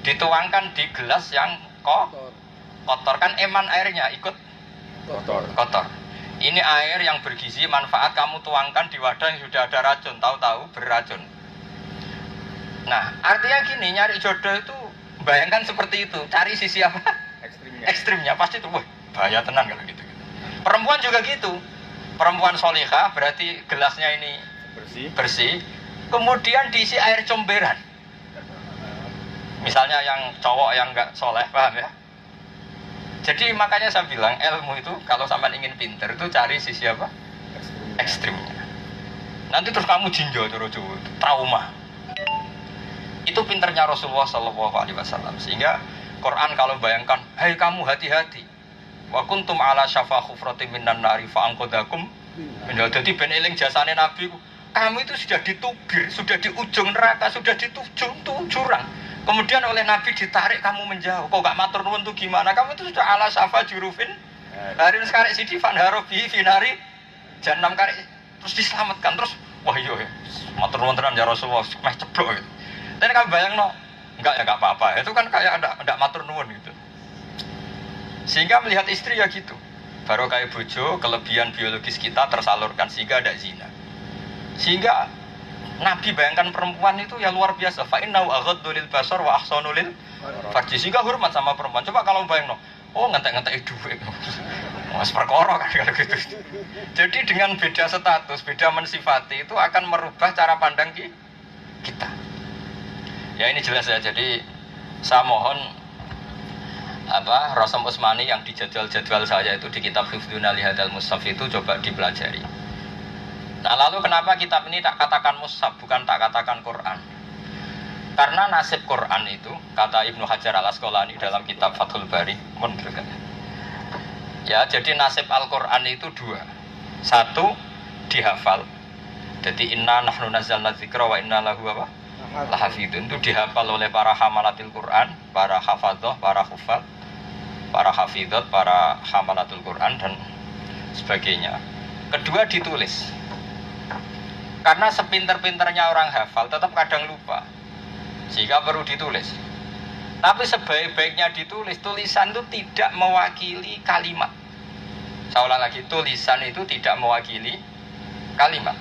dituangkan di gelas yang kotor, kan eman airnya ikut kotor. Ini air yang bergizi, manfaat kamu tuangkan di wadah yang sudah ada racun, tahu-tahu beracun. Nah, artinya gini, nyari jodoh itu bayangkan seperti itu, cari sisi apa? Ekstrimnya pasti tuh, wah bahaya tenan kalau gitu. Perempuan juga gitu. Perempuan solihah berarti gelasnya ini bersih. Kemudian diisi air comberan. Misalnya yang cowok yang nggak soleh, paham ya? Jadi makanya saya bilang ilmu itu kalau sampai ingin pinter itu cari sisi apa? Ekstrimnya. Nanti terus kamu jinjo terus trauma. Itu pinternya Rasulullah SAW. Sehingga Quran kalau bayangkan, hai kamu hati-hati. Wa kuntum ala syafa khufratin minan nari fa anqadhakum. Jadi ben eling jasane Nabi, kamu itu sudah ditubir, sudah di ujung neraka, sudah di jurang. Kemudian oleh Nabi ditarik kamu menjauh. Kok gak matur nuwun tuh gimana? Kamu itu sudah ala syafa jurufin. Harin sekarang sidi fan harobi finari janam karek terus diselamatkan terus. Wah iya matur nuwun tenan ya Rasulullah, meh ceblok gitu. Dan kamu bayang no, enggak ya enggak apa-apa. Itu kan kayak ada matur nuwun gitu. Sehingga melihat istri ya gitu. Baru kayak bojo, kelebihan biologis kita tersalurkan sehingga ada zina. Sehingga Nabi bayangkan perempuan itu ya luar biasa. Fa innahu aghaddu lil basar wa ahsanu lil farji. Sehingga hormat sama perempuan. Coba kalau bayang no, oh ngentek-ngentek duit. Mas perkara kan kalau gitu. Jadi dengan beda status, beda mensifati itu akan merubah cara pandang kita. Ya ini jelas ya. Jadi saya mohon Rasul Utsmani yang di jadwal-jadwal saya itu di kitab Hifdzuna Lihadal Mushaf itu coba dipelajari. Nah lalu kenapa kitab ini tak katakan mushaf, bukan tak katakan Quran? Karena nasib Quran itu, kata Ibnu Hajar al-Asqalani dalam kitab Fathul Bari, ya jadi nasib Al-Quran itu dua. Satu, dihafal. Jadi inna nahnu nazzalna dzikra wa inna lahu lahafidun. Itu dihafal oleh para hamalatil Quran, para hafadzah, para hufad, para hafidhat, para hamalatul Quran dan sebagainya. Kedua, ditulis. Karena sepinter-pinternya orang hafal tetap kadang lupa, sehingga perlu ditulis. Tapi sebaik-baiknya ditulis, tulisan itu tidak mewakili kalimat. Saya ulang lagi, tulisan itu tidak mewakili kalimat.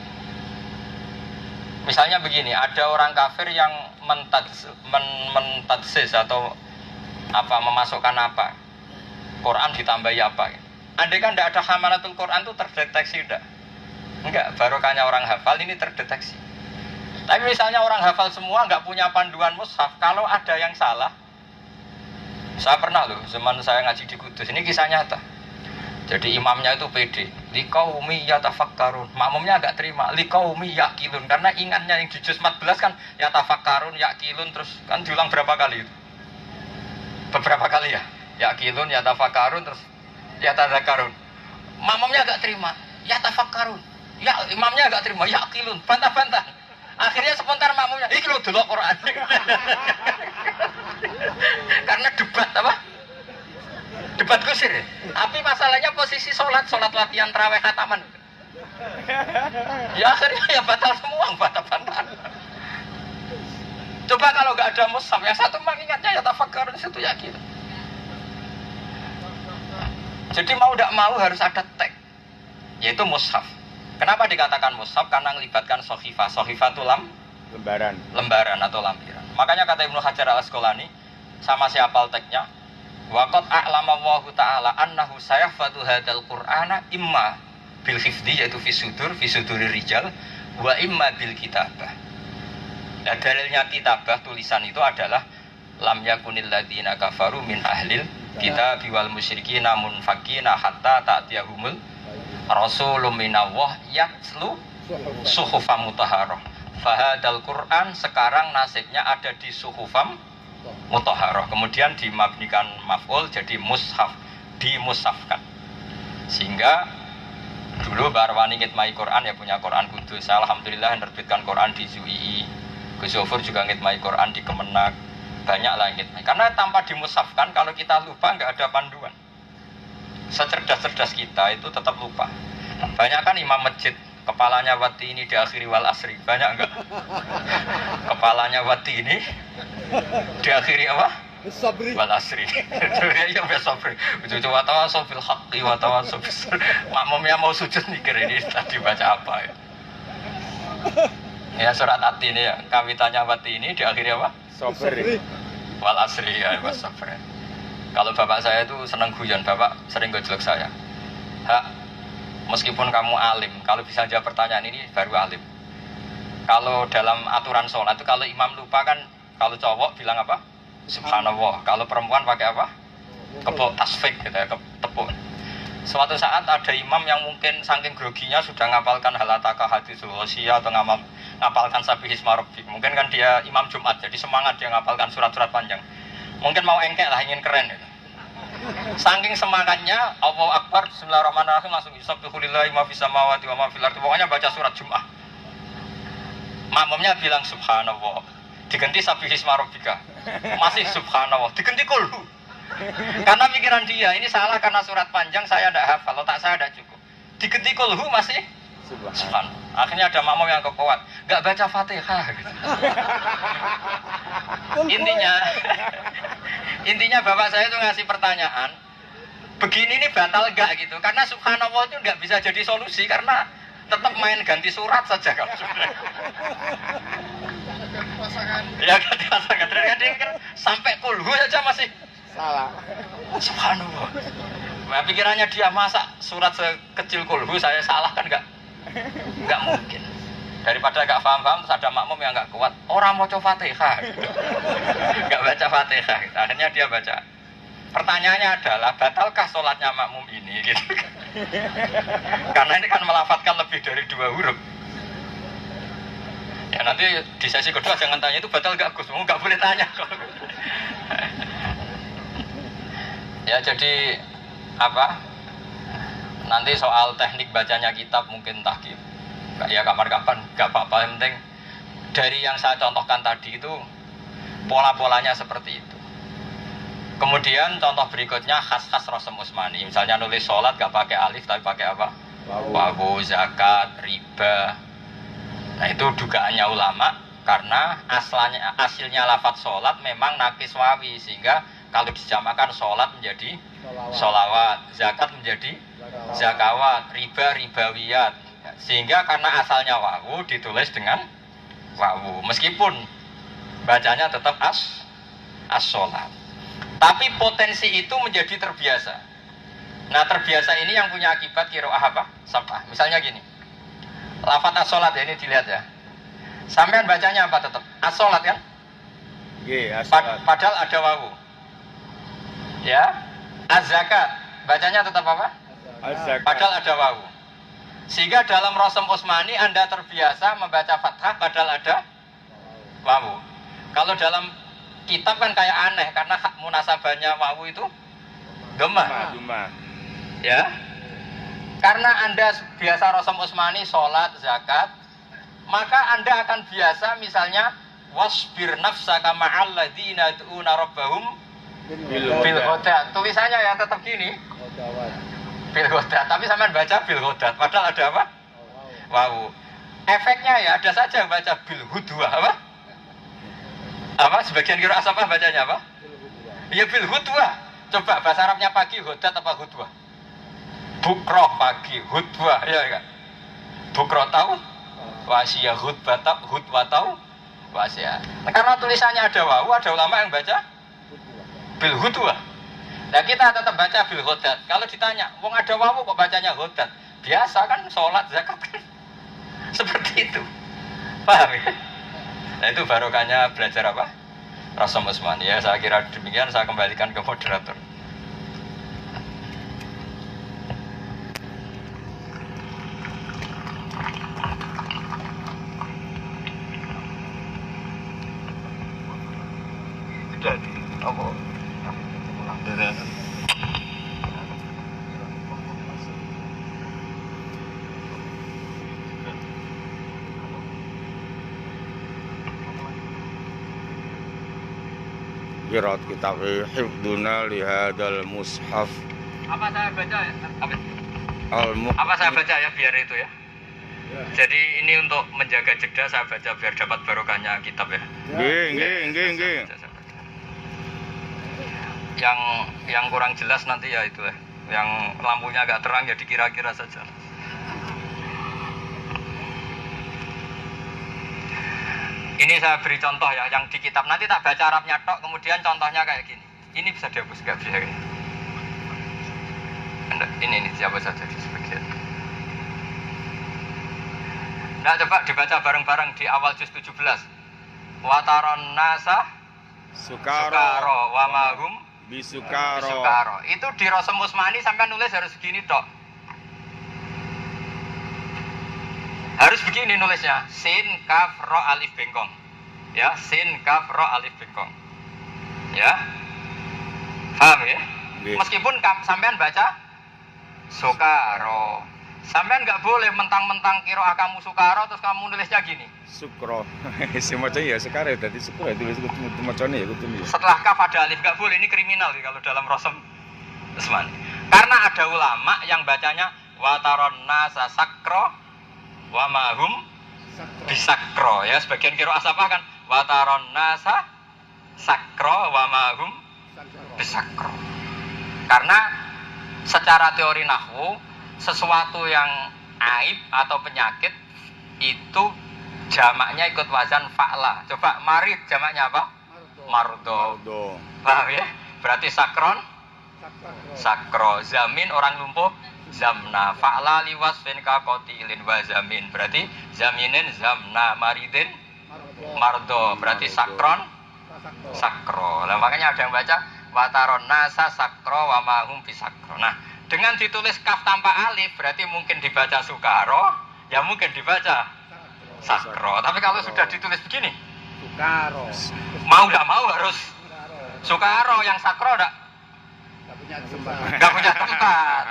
Misalnya begini, ada orang kafir yang mentadsis atau memasukkan apa, Quran ditambahi apa. Andai kan tidak ada hamalatul Quran itu terdeteksi tidak? Enggak, barokahnya orang hafal ini terdeteksi. Tapi misalnya orang hafal semua enggak punya panduan mushaf, kalau ada yang salah, saya pernah loh, zaman saya ngaji di Kudus, ini kisah nyata. Jadi imamnya itu PD, liqaumi yatafakkarun. Makmumnya agak terima liqaumi yaqilun karena ingatnya yang di juz 14 kan yatafakkarun yaqilun terus kan diulang berapa kali itu? Beberapa kali ya. Yaqilun yatafakkarun terus yatadzakarun. Makmumnya agak terima yatafakkarun. Ya imamnya agak terima yaqilun bantah-bantah. Akhirnya spontan makmumnya iki lho delok Quran. Karena debat apa? Debat kusir. Tapi masalahnya posisi sholat latihan tarawih khataman. Ya akhirnya ya batal semua, batal-batal. Coba kalau nggak ada mushaf, yang satu mengingatnya ya tafakkarun situ yakin. Jadi mau tidak mau harus ada teks, yaitu mushaf. Kenapa dikatakan mushaf? Karena melibatkan sohifah. Sohifah itu lembaran atau lampiran. Makanya kata Ibnu Hajar al-Asqalani, sama siapa teksnya? Waqad a'lama Allahu ta'ala annahu sayahfadhu hadzal qur'ana imma bil hifdzi yaitu fi sudurir rijal wa imma bil kitabah. Nah, dalilnya kitabah tulisan itu adalah lam yakunil ladzina kafaru min ahlil kitabi wal musyrikin munfakina hatta ta'tiyahumul rasulun minallah yatslu suhufam mutahharah. Fahadal Qur'an sekarang nasibnya ada di suhufam mutahharah, kemudian dimabnikan maf'ul jadi mushaf, dimushafkan. Sehingga dulu Barwani ngitmai Quran ya punya Quran Kudus. Alhamdulillah menerbitkan Quran di ZUI. Gus Zofur juga ngitmai Quran di Kemenak. Banyak lah ngitmai. Karena tanpa dimushafkan kalau kita lupa nggak ada panduan. Secerdas-cerdas kita itu tetap lupa. Banyak kan imam masjid kepalanya wati ini diakhiri wal asri, banyak enggak? Kepalanya wati ini diakhiri apa? Sabri. Wal asri. Ya sabri. Itu watawasaw bil haqqi watawasaw bis. Makmumnya mau sujud mikir ini tadi baca apa ya? Ya surat At ini ya, kawitannya wati ini diakhiri apa? Sabri. Wal asri ya was sabri. Kalau bapak saya itu seneng guyon, bapak sering gojlok saya. Hak, meskipun kamu alim, kalau bisa jawab pertanyaan ini baru alim. Kalau dalam aturan sholat itu kalau imam lupa kan, kalau cowok bilang apa? Subhanallah. Kalau perempuan pakai apa? Tepuk tasfik gitu ya, tepuk. Suatu saat ada imam yang mungkin saking groginya sudah ngapalkan halataka hadisul ghosiyah atau ngapalkan sabihisma rabbik. Mungkin kan dia imam Jumat, jadi semangat dia ngapalkan surat-surat panjang. Mungkin mau engkek lah, ingin keren gitu. Saking semangatnya, Allahu Akbar, Bismillahirrahmanirrahim, langsung yusabbihu lillahi ma fis samawati wa ma fil ardi. Pokoknya baca surat Jumat. Makmumnya bilang subhanallah, diganti sabihisma rabbika. Masih subhanallah, diganti kulhu. Karena pikiran dia, ini salah karena surat panjang saya tidak hafal, otak saya tidak cukup. Diganti kulhu masih subhanallah. Akhirnya ada makmum yang kekuat, nggak baca Fatihah gitu. Intinya bapak saya itu ngasih pertanyaan, begini ini batal nggak gitu? Karena subhanallah itu nggak bisa jadi solusi karena tetap main ganti surat saja kalau sudah. Ya ganti pasangan, kan sampai kulhu saja masih Salah. subhanallah. Nah, pikirannya dia masa surat sekecil kulhu saya salah kan nggak mungkin. Daripada nggak paham-paham terus ada makmum yang nggak kuat, orang mau coba Fatihah, nggak baca Fatihah. Akhirnya dia baca. Pertanyaannya adalah batalkah sholatnya makmum ini? Gitu. Karena ini kan melafatkan lebih dari 2 huruf. Ya nanti di sesi kedua jangan tanya itu batal nggak Gus, nggak boleh tanya. Ya jadi apa? Nanti soal teknik bacanya kitab mungkin tahkim. Ya kapan-kapan gak apa-apa, yang penting dari yang saya contohkan tadi itu pola-polanya seperti itu. Kemudian contoh berikutnya khas-khas Rasul Utsmani. Misalnya nulis sholat gak pakai alif tapi pakai apa? Wawu, zakat, riba. Nah itu dugaannya ulama karena asilnya lafadz sholat memang nakis wawi, sehingga kalau dijamakan sholat menjadi sholawat, zakat menjadi zakawat, riba ribawiyat. Sehingga karena asalnya wawu ditulis dengan wawu, meskipun bacanya tetap as-sholat. Tapi potensi itu menjadi terbiasa. Nah terbiasa ini yang punya akibat qiraah apa? Sab'ah. Misalnya gini, lafadz as-sholat ya, ini dilihat ya. Sampean bacanya apa tetap? As-sholat kan? Iya, Padahal ada wawu. Ya, az-zakat bacanya tetap apa? Az-zakat. Padahal ada wawu. Sehingga dalam Rosem Utsmani Anda terbiasa membaca fathah padahal ada wawu. Kalau dalam kitab kan kayak aneh karena hak munasabahnya wawu itu dhammah. Ya. Karena Anda biasa Rosem Utsmani sholat, zakat, maka Anda akan biasa misalnya wasbir nafsaka ma'al ladzina yad'una rabbahum bil ghadat. Tulisannya ya tetap gini. Bil ghadat, tapi sampean baca bil ghadat padahal ada apa? Wow. Efeknya ya ada saja yang baca bil hudwah apa? Apa sebagian kira apa bacanya apa? Ya bil hudwah. Coba bahasa Arabnya pagi ghadat apa hudwah? Bukroh pagi, hudwah ya kan? Bukroh tahu? Wasiyah hudwah tahu? Wasya. Nah, karena tulisannya ada wawu, ada ulama yang baca bil hudwah. Nah kita tetap baca bil ghadat. Kalau ditanya, wong ada wawu kok bacanya ghadat? Biasa kan sholat, zakat kan seperti itu. Paham ya? Nah itu barokahnya belajar apa? Rosem Utsmani ya. Saya kira demikian, saya kembalikan ke moderator. Jadi apa? Qiraat kitab hifduna lihadal mushaf Apa saya baca ya? al-mu Apa saya baca ya biar itu ya? Jadi ini untuk menjaga jeda saya baca biar dapat barokahnya kitab ya. Nggih. Yang kurang jelas nanti ya itu ya. Yang lampunya agak terang ya dikira-kira saja. Ini saya beri contoh ya, yang di kitab nanti tak baca Arabnya tok, kemudian contohnya kayak gini. Ini bisa dihapus, nggak bisa kayak ini siapa saja di sebagian. Nah coba dibaca bareng-bareng di awal juz 17. Wataron nasa sukaro wamahum bisukaro. Itu di Rosem Utsmani sampai nulis harus begini tok. Harus begini nulisnya, sin kaf ro alif bengkong. Ya, sin kaf ro alif bengkong. Ya. Paham ya? Meskipun sampean baca sukaro. Sampean nggak boleh mentang-mentang kira kamu sukaro terus kamu nulisnya gini. Sukro. Si maca ya sekarang tadi sukro tulis macane ya kudu. Setelah kaf ada alif nggak boleh, ini kriminal kalau dalam Rosem Utsmani. Karena ada ulama yang bacanya wataron nasa sakro wa mahum bisakro ya, sebagian kira asapah kan wataron nasa sakro wa mahum bisakro. Karena secara teori nahwu sesuatu yang aib atau penyakit itu jamaknya ikut wazan fa'la. Coba marid jamaknya apa? Mardo. Paham ya? Berarti sakron sakro, zamin orang lumpuh zamna, fa'la liwasfin ka qatilin wa zamin, berarti zaminin zamna, maridin mardo, berarti sakron sakro. Nah, makanya ada yang baca wataron nasa sakro wa mahum bisakro. Nah, dengan ditulis kaf tanpa alif berarti mungkin dibaca sukaro, ya mungkin dibaca sakro. Tapi kalau sudah ditulis begini sukaro, mau nggak mau harus sukaro, yang sakro nggak punya tempat.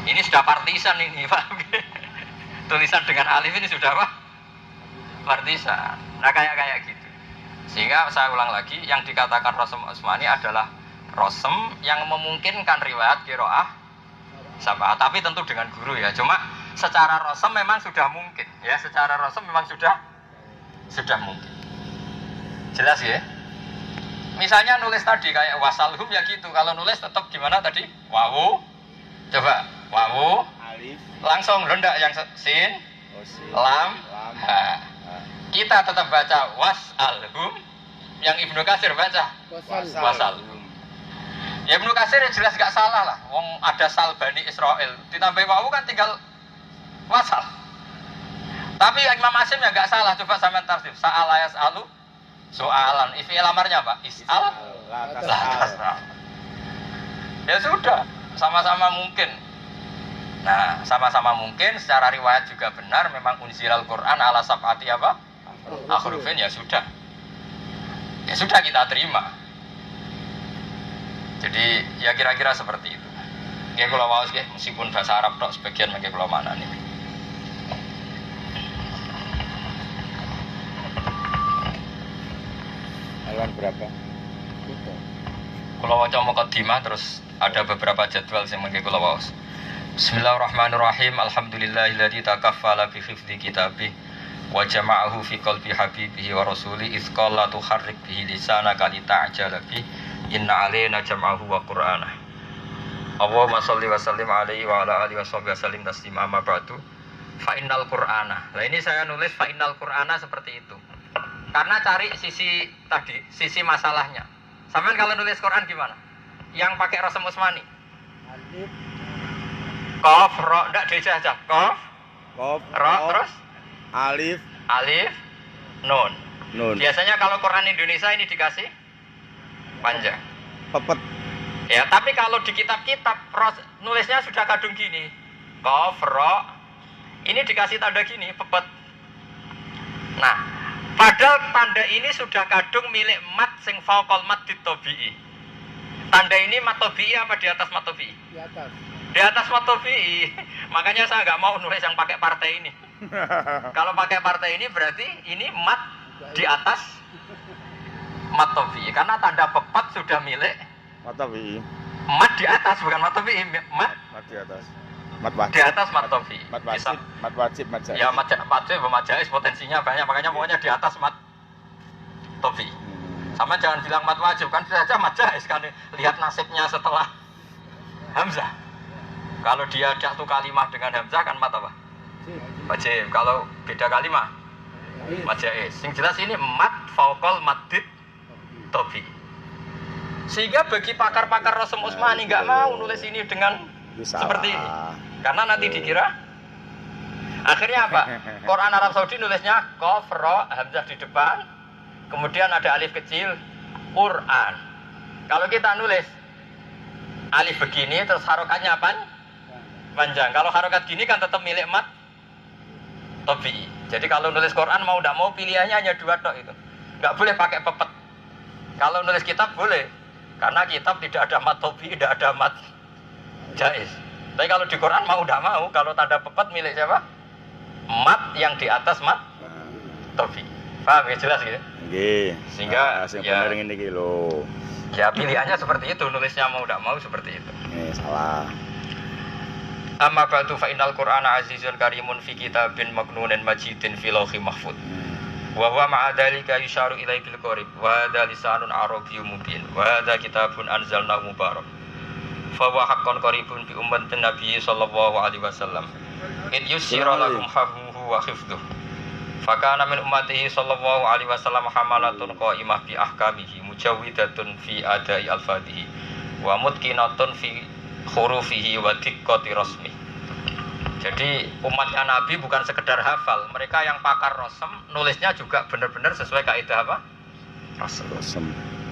Ini sudah partisan ini, Pak. Tulisan dengan alif ini sudah apa? Partisan. Nah, kayak gitu. Sehingga saya ulang lagi, yang dikatakan Rosem Utsmani adalah Rosem yang memungkinkan riwayat qiraah sab'ah, tapi tentu dengan guru ya. Cuma secara Rosem memang sudah mungkin, ya. Secara Rosem memang sudah mungkin. Jelas ya? Misalnya nulis tadi kayak wasalhum ya gitu. Kalau nulis tetap gimana tadi? Wawu. Coba wawu, Alif, langsung rendah yang sin, lam, ha. Kita tetap baca wasalhum, yang Ibnu Katsir baca wasalhum. Ya Ibnu Katsir jelas gak salah lah. Wong ada sal Bani Israel, ditambah wawu kan tinggal wasal. Tapi Imam Asim ya gak salah. Coba sampean tarsif. Sa'al yas'alu soalan. Fi'il amarnya apa? Is'al la tas'al. Ya sudah, sama-sama mungkin. Nah, sama-sama mungkin secara riwayat juga benar memang unzilal Quran ala sab'ati apa? Akhrufin ya sudah. Ya sudah kita terima. Jadi ya kira-kira seperti itu. Nggih kula waos nggih meskipun bahasa Arab tok sebagian mengke kula manani. Halaman berapa? Kula waca mukadimah terus ada beberapa jadwal sing mengke kula waos. Bismillahirrahmanirrahim. Alhamdulillahilladzi takaffala bi hifdzi kitabih wa jama'ahu fi qalbi habibihi wa rasuli idz qala tuharrik bihi lisanaka lita'jala bi inna alaina jam'ahu wa qur'ana. Allahumma shalli wa sallim alaihi wa ala alihi wa sahbihi wasallim taslima amma ba'du. Fa innal qur'ana. Lah ini saya nulis fa innal qur'ana seperti itu. Karena cari sisi tadi, sisi masalahnya. Sampean kalau nulis Quran gimana? Yang pakai Rasem Usmani. Alif, Qaf, Ra, ndak dijajah. Qaf, Ra, terus Alif, Alif, Nun. Nun. Biasanya kalau Quran Indonesia ini dikasih panjang. Pepet. Ya, tapi kalau di kitab-kitab nulisnya sudah kadung gini. Qaf, Ra. Ini dikasih tanda gini, pepet. Nah, padahal tanda ini sudah kadung milik mat sing faqal mat ditobi'i. Tanda ini mat tobi'i apa di atas mat tobi'i? di atas. Di atas mat tobi'i. Makanya saya nggak mau nulis yang pakai partai ini. Kalau pakai partai ini berarti ini mat di atas mat tobi'i. Karena tanda pepat sudah milik Mata bi. mat di atas, bukan mat tobi'i. Mat Mat di atas. Mat wajib. di atas mat tobi'i. Mat wajib. Mat wajib. Mat jaiz. Ya mat wajib, mat jaiz potensinya banyak. Makanya pokoknya di atas mat tobi'i. Sama jangan bilang mat wajib, kan bisa saja mat jaiz kan. Lihat nasibnya setelah Hamzah. Kalau dia satu kalimah dengan Hamzah kan mat apa? Wajib. Kalau beda kalimah mat jaiz. Yang jelas ini mat faqal maddid tobi. Sehingga bagi pakar-pakar Rasem Usmani nggak mau nulis ini dengan seperti ini. Karena nanti dikira akhirnya apa? Quran Arab Saudi nulisnya Qaf, Ra, Hamzah di depan. Kemudian ada alif kecil, Quran. Kalau kita nulis alif begini, terus harokatnya apa? Panjang. Kalau harokat gini kan tetap milik mat tobi. Jadi kalau nulis Quran mau tidak mau pilihannya hanya dua tok itu. Nggak boleh pakai pepet. Kalau nulis kitab boleh, karena kitab tidak ada mat tobi, tidak ada mat jaiz. Tapi kalau di Quran mau tidak mau, kalau tanda pepet milik siapa? Mat yang di atas mat tobi. Paham ya, jelas gitu? Nggih. Sehingga ya ya, bener ngene iki lho. ya pilihannya seperti itu, nulisnya mau tidak mau seperti itu. Salah. Amma ba'du fa innal Qur'ana azizun karimun fi kitabin maknunin majidin fi lauhi mahfud. Wa huwa ma'a dzalika yusharu ilaihi bil qarib wa hadza lisanun arabiyyun mubin wa hadza kitabun anzalnahu mubarak. Fa huwa haqqan qaribun bi ummatin nabiy sallallahu alaihi wasallam. Id yusyira lahum hafuhu wa hifdhuhu. Fakana min ummatihi sallallahu alaihi wasallam hamalatun qaimah bi ahkamihi mujawwidatun fi adai alfadhihi wa mutqinatun fi hurufihi wa diqqati rasmi. Jadi umatnya Nabi bukan sekedar hafal, mereka yang pakar rasem nulisnya juga benar-benar sesuai kaidah apa? Rasem.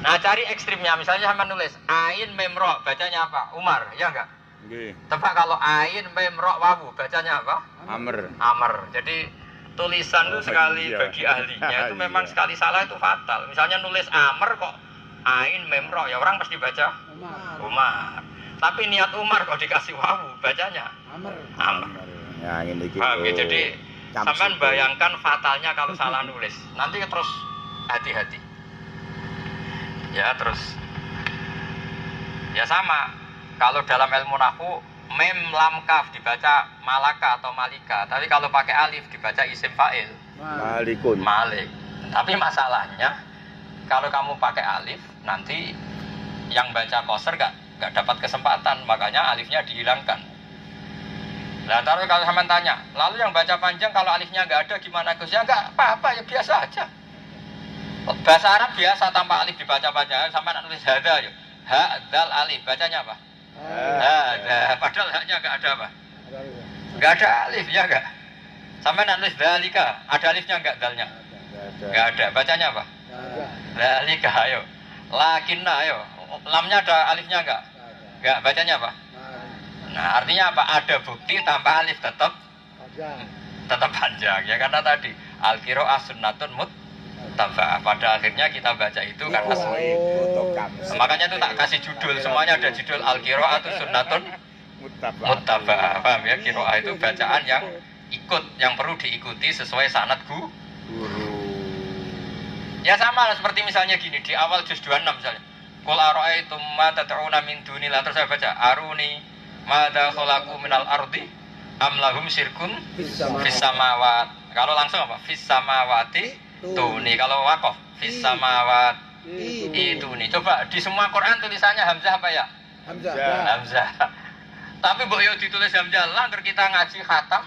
Nah, cari ekstrimnya, misalnya sama nulis ain mem ra, bacanya apa? Umar, ya enggak? Nggih. Tebak kalau ain mem ra wawu, bacanya apa? Amr. Amr. Jadi tulisan itu sekali iya. bagi ahlinya itu memang Iya. sekali salah itu fatal. Misalnya nulis Amr kok ain mem ra, ya orang pasti baca Umar, Umar. Tapi niat Umar kok dikasih wawu, bacanya Amr. Amr. Ya ngene iki. Paham ya? lho. Jadi Camsuk. sampean bayangkan fatalnya kalau salah nulis. Nanti terus hati-hati. Ya terus. Ya sama. Kalau dalam ilmu nahwu mem lam kaf dibaca malaka atau malika. Tapi kalau pakai alif dibaca isim fa'il. Malikun. Malik. Tapi masalahnya kalau kamu pakai alif nanti yang baca koser gak dapat kesempatan, makanya alifnya dihilangkan. Nah, taruh kalau sampean tanya, lalu yang baca panjang kalau alifnya nggak ada gimana Gus? Ya nggak apa-apa, ya biasa aja. Bahasa Arab biasa tanpa alif dibaca panjang. Sampai nulis hada ya, ha dal alif bacanya apa? Hada. Padahal haknya nggak ada apa? Nggak ada alif ya nggak? Sampai nulis dalika, ada alifnya nggak dalnya? Nggak ada. Bacanya apa? Dalika ayo. Lakinna ayo. Lamnya ada alifnya nggak? Nggak. Bacanya apa? Nah, artinya apa? Ada bukti tanpa alif tetap panjang ya, karena tadi al-qiraah sunnatun muttaba'ah. Pada akhirnya kita baca itu karena makanya itu tak kasih judul, semuanya ada judul al-qiraah itu sunnatun muttaba'ah. Paham ya? Qiraah itu bacaan yang yang perlu diikuti sesuai sanad guru. Ya sama lah, seperti misalnya gini di awal juz 26 misalnya. Qul ara'aytum ma tad'una min dunillah, terus saya baca aruni madza khalaqu minal ardi am lahum syirkun fis samawat. Kalau langsung apa? Fis samawati tuni. Kalau waqaf fis samawat itu nih. Coba di semua Quran tulisannya hamzah apa ya? Hamzah. Tapi mbok yo ditulis hamzah lah, kita ngaji khatam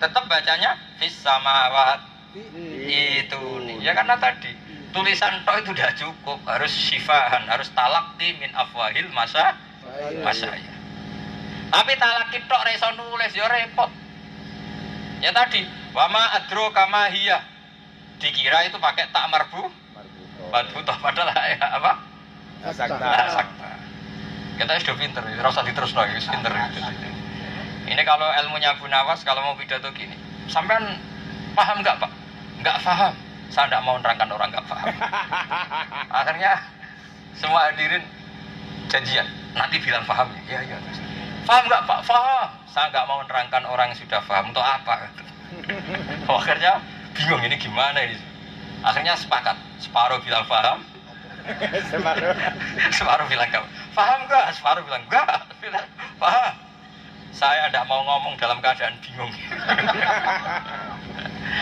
tetap bacanya fis samawat itu nih. Ya karena tadi tulisan tok itu udah cukup, harus syifahan, harus talaqti min afwahil masa ya. Tapi talaqti tok ra iso nulis ya repot. Ya tadi, wama adro kama hiya. Dikira itu pakai tak marbu. Toh padahal ya apa? Sakta. Kita sudah pinter, ora usah diterusno wis pinter. Ini kalau ilmunya Abu Nawas kalau mau pidato gini. Sampean paham enggak, Pak? Enggak paham. Saya tidak mau nerangkan orang nggak paham. Akhirnya semua hadirin janjian. Nanti bilang paham ya. Iya. Paham nggak Pak? Paham. Saya nggak mau nerangkan orang yang sudah paham untuk apa. Akhirnya bingung ini gimana ini. Akhirnya sepakat. Separuh bilang paham. Separuh bilang nggak. Paham nggak? Separuh bilang nggak. Paham. Saya tidak mau ngomong dalam keadaan bingung.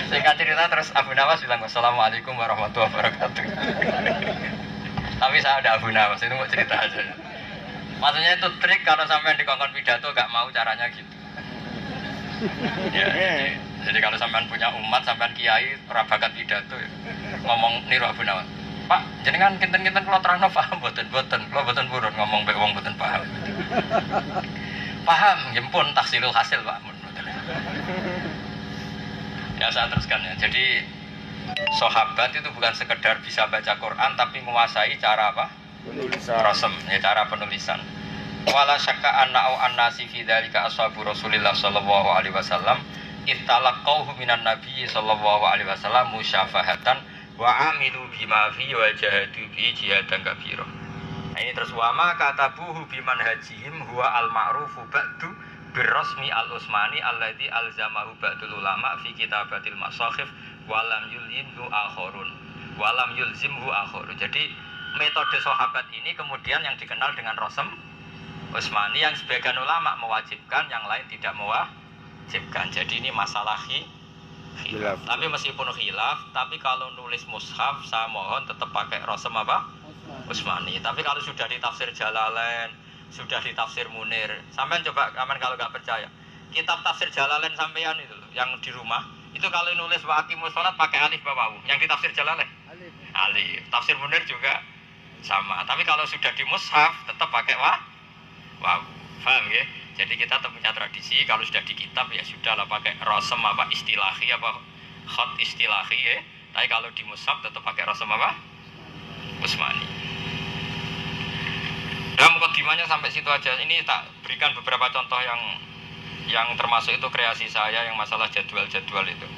Singkat cerita terus Abu Nawas bilang Assalamualaikum warahmatullahi wabarakatuh. Tapi saya ada Abu Nawas, itu mau cerita aja. Maksudnya itu trik kalau sampai di kongkon pidato gak mau caranya gitu. Ya, jadi kalau sampean punya umat, sampean kiai ora bakat pidato ya, ngomong niru Abu Nawas. Pak, jenengan kinten-kinten kula terangno paham mboten? Kula mboten purun ngomong mbek wong mboten paham. Paham, nggih pun tahsilul hasil Pak. Ya saya teruskan ya. Jadi sahabat itu bukan sekedar bisa baca Quran tapi menguasai cara apa? Penulisan. Rasem, ya cara penulisan. Wala syakka anna au annasi fi dzalika ashabu Rasulillah sallallahu alaihi wasallam ittalaqauhu minan nabiy sallallahu alaihi wasallam musyafahatan wa amilu bima fi wa jahadu bi jihadan kabira. Nah, ini terus wama katabuhu biman hajihim huwa al-ma'rufu ba'du birrasmi al-usmani alladzi alzamahu ba'dul ulama fi kitabatil masakhif walam yulzimhu akhorun. Jadi metode sahabat ini kemudian yang dikenal dengan rasm Utsmani yang sebagian ulama mewajibkan, yang lain tidak mewajibkan. Jadi ini masalah khilaf. Tapi meskipun khilaf, tapi kalau nulis mushaf saya mohon tetap pakai rasm apa? Utsmani. Tapi kalau sudah ditafsir Jalalain, sudah ditafsir Munir, sampean coba aman kalau nggak percaya. Kitab tafsir Jalalain sampean itu yang di rumah, itu kalau nulis wa aqimus shalat pakai alif bawah. Yang ditafsir Jalalain alif. Tafsir Munir juga sama. Tapi kalau sudah di mushaf tetap pakai waw. Paham ya? Jadi kita tetap punya tradisi kalau sudah di kitab ya sudahlah pakai rasem apa istilahi apa khat istilahi ya. Tapi kalau di mushaf tetap pakai rasem apa? Utsmani. Dan mukadimahnya sampai situ aja. Ini tak berikan beberapa contoh yang termasuk itu kreasi saya yang masalah jadwal-jadwal itu.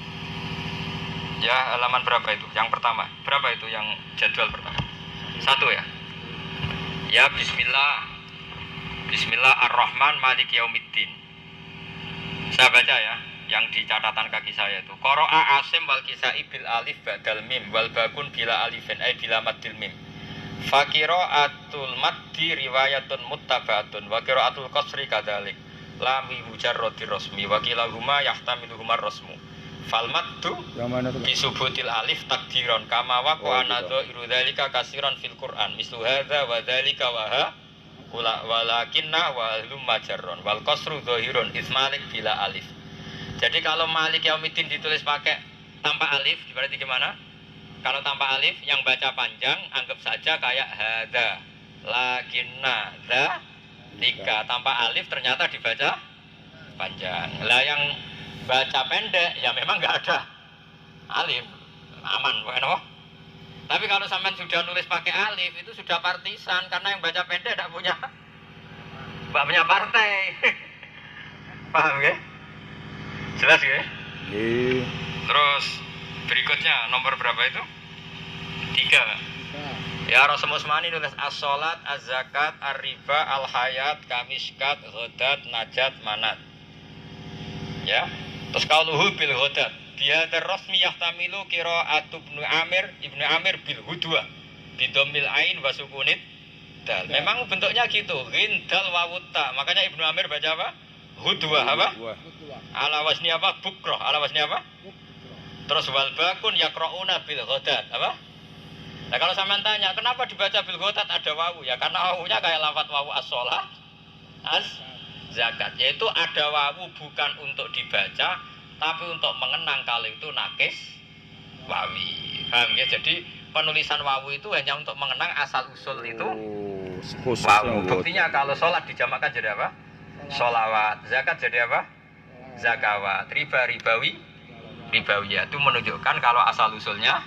Ya, halaman berapa itu? Yang pertama. Berapa itu yang jadwal pertama? 1 ya. Ya, Bismillah ar-Rahman Malik Yaumiddin. Saya baca ya, yang di catatan kaki saya itu. Qara'a Asim wal Kisai bil alif ba'dal mim wal bakun bila alifin ay bila maddil mim. Fa qira'atul maddi riwayatun muttabaatun wa qira'atul qasri kadzalik. La mujarradir rasmi wa kilahuma yahtamiluhuma rasmu. Fal maddu bisubutil alif takdiron kama waqa anadhu dzalika kasiran fil Qur'an mislu hadza wa dzalika wa walakinna wa lum majarron wal qasru dhahirun ismalik bila alif. Jadi kalau Malik Yaumiddin ditulis pakai tanpa alif berarti gimana? Kalau tanpa alif yang baca panjang anggap saja kayak hadza lakinna dza lika, tanpa alif ternyata dibaca panjang. Lah yang baca pendek ya memang nggak ada alif, aman bukan apa? Tapi kalau sampean sudah nulis pakai alif itu sudah partisan karena yang baca pendek tidak punya partai. Paham ya? Jelas ya? Nggih. Terus berikutnya nomor berapa itu? 3. Ya Rasul Usmani nulis as-sholat, az-zakat, ar-riba, al-hayat, kamiskat, ghadat, najat, manat. Ya. Terus qauluhu bil ghadat. Bihadar rasmi yahtamilu qira'atu Ibnu Amir bil hudwa. Bidomil ain wa sukunit dal. Memang bentuknya gitu. Gindal wawutta. Makanya Ibnu Amir baca apa? Hudwa apa? Ala wasni apa? Bukroh. Ala wasni apa? Terus wal bakun yaqra'una bil ghadat. Apa? Nah kalau sampean tanya, kenapa dibaca bil ghadat ada wawu? Ya karena wawunya kayak lafaz wawu as-shalah, az-zakat. Yaitu ada wawu bukan untuk dibaca, tapi untuk mengenang kalau itu nakis wawi. Paham ya? Jadi penulisan wawu itu hanya untuk mengenang asal usul itu wawu. Buktinya kalau sholat dijamakkan jadi apa? Sholawat. Zakat jadi apa? Zakawat. Riba, ribawi, ribawiyah. Itu menunjukkan kalau asal usulnya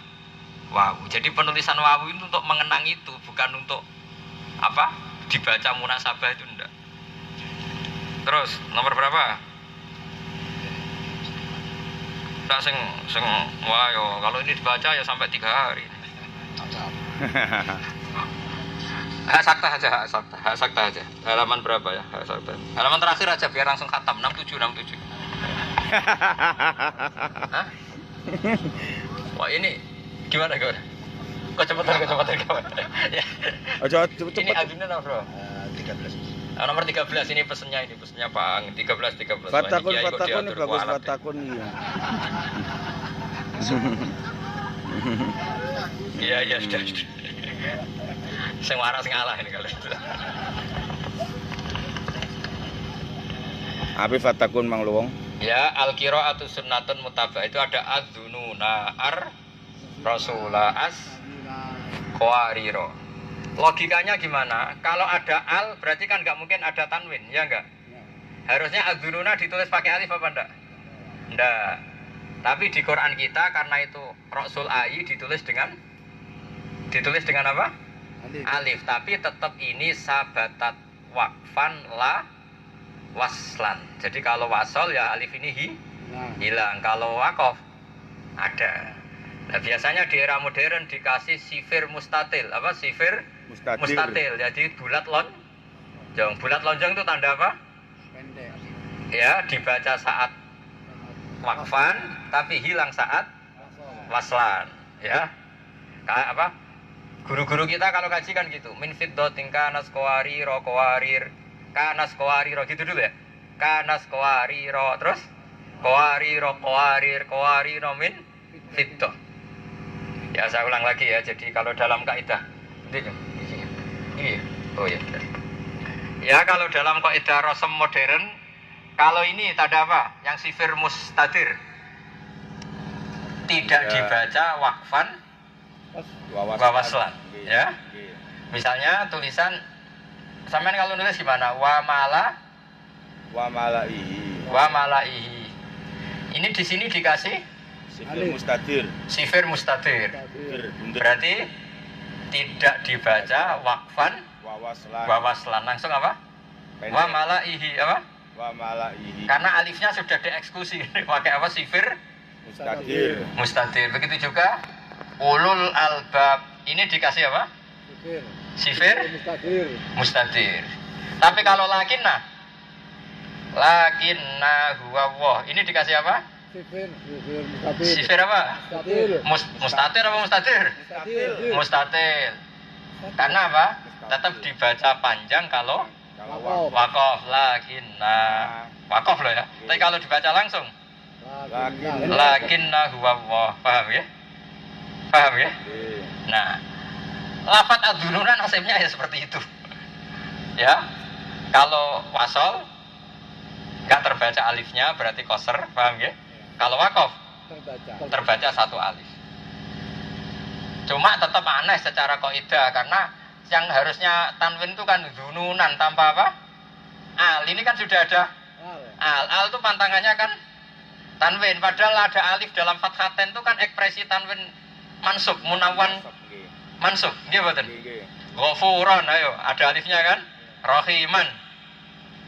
wawu. Jadi penulisan wawu itu untuk mengenang itu, bukan untuk apa? Dibaca munasabah itu enggak. Terus nomor berapa? Tak sing wah yo kalau ini dibaca ya sampai 3 hari. Hak sakta aja. Halaman berapa ya? Hak sakta. Halaman terakhir aja biar langsung khatam 67. Hah? Wah ini gimana? Kok cepetan. Ya. Aja cepet. Ini adunya nomor berapa? 13. Nomor 13 ini pesennya Pak Ang. 13. Fatakun ini bagus fatakun iya. Iya sudah. Sing waras ngalah ini kalau itu. Abi fatakun Mang Luwung. Ya, al-qira'atu sunnatun mutabah itu ada adzununa rasula qawariro. Logikanya gimana? Kalau ada al berarti kan nggak mungkin ada tanwin, ya enggak? Harusnya adzununa ditulis pakai alif apa enggak? Enggak. Tapi di Quran kita karena itu rasul ai ditulis dengan apa? Alif. Tapi tetap ini sabatat waqfan la waslan. Jadi kalau wasol ya alif ini hilang. Kalau waqaf ada. Nah biasanya di era modern dikasih sifir mustatil. Apa sifir mustatil? Jadi bulat lonjong. Bulat lonjong itu tanda apa? Pendek. Ya dibaca saat waqfan tapi hilang saat waslan. Ya kayak apa? Guru-guru kita kalau kaji kan gitu. Min fiddatin kanas qawariro kanas qawariro gitu dulu ya. Kanas qawariro terus qawariro min fiddah. Ya saya ulang lagi ya. Jadi kalau dalam kaidah ini oh ya. Ya kalau dalam kaidah rasm modern kalau ini tanda apa? Yang sifir mustatir tidak dibaca waqfan wawaslan ya. Misalnya tulisan sampean kalau nulis gimana? Wa malaihi. Ini di sini dikasih sifir mustatir. Berarti tidak dibaca waqfan wawaslan. Langsung apa? Wa malaihi apa? Karena alifnya sudah dieksekusi. Pakai apa? Sifir mustatir. Begitu juga ulul albab. Ini dikasih apa? Sifir mustatir. Tapi kalau lakinna huwa wah. Ini dikasih apa? Sifir apa? Mustatir apa mustatir? Mustatir. Karena apa? Tetap dibaca panjang kalau waqaf lakinna. Waqaf loh ya. Tapi kalau dibaca langsung lakinna huwa wah. Paham ya? Paham ya? Nah, lafadz adzununa nasibnya ya seperti itu. Ya. Kalau wasol enggak terbaca alifnya berarti qasr, paham ya? Kalau waqaf terbaca satu alif. Cuma tetap aneh secara kaidah karena yang harusnya tanwin itu kan dununan tanpa apa? Al. Ini kan sudah ada al. Al itu pantangannya kan tanwin. Padahal ada alif dalam fathaten itu kan ekspresi tanwin mansub, munawwan mansub. Nggih mboten? Ghafuran ayo, ada alifnya kan? Rahiman.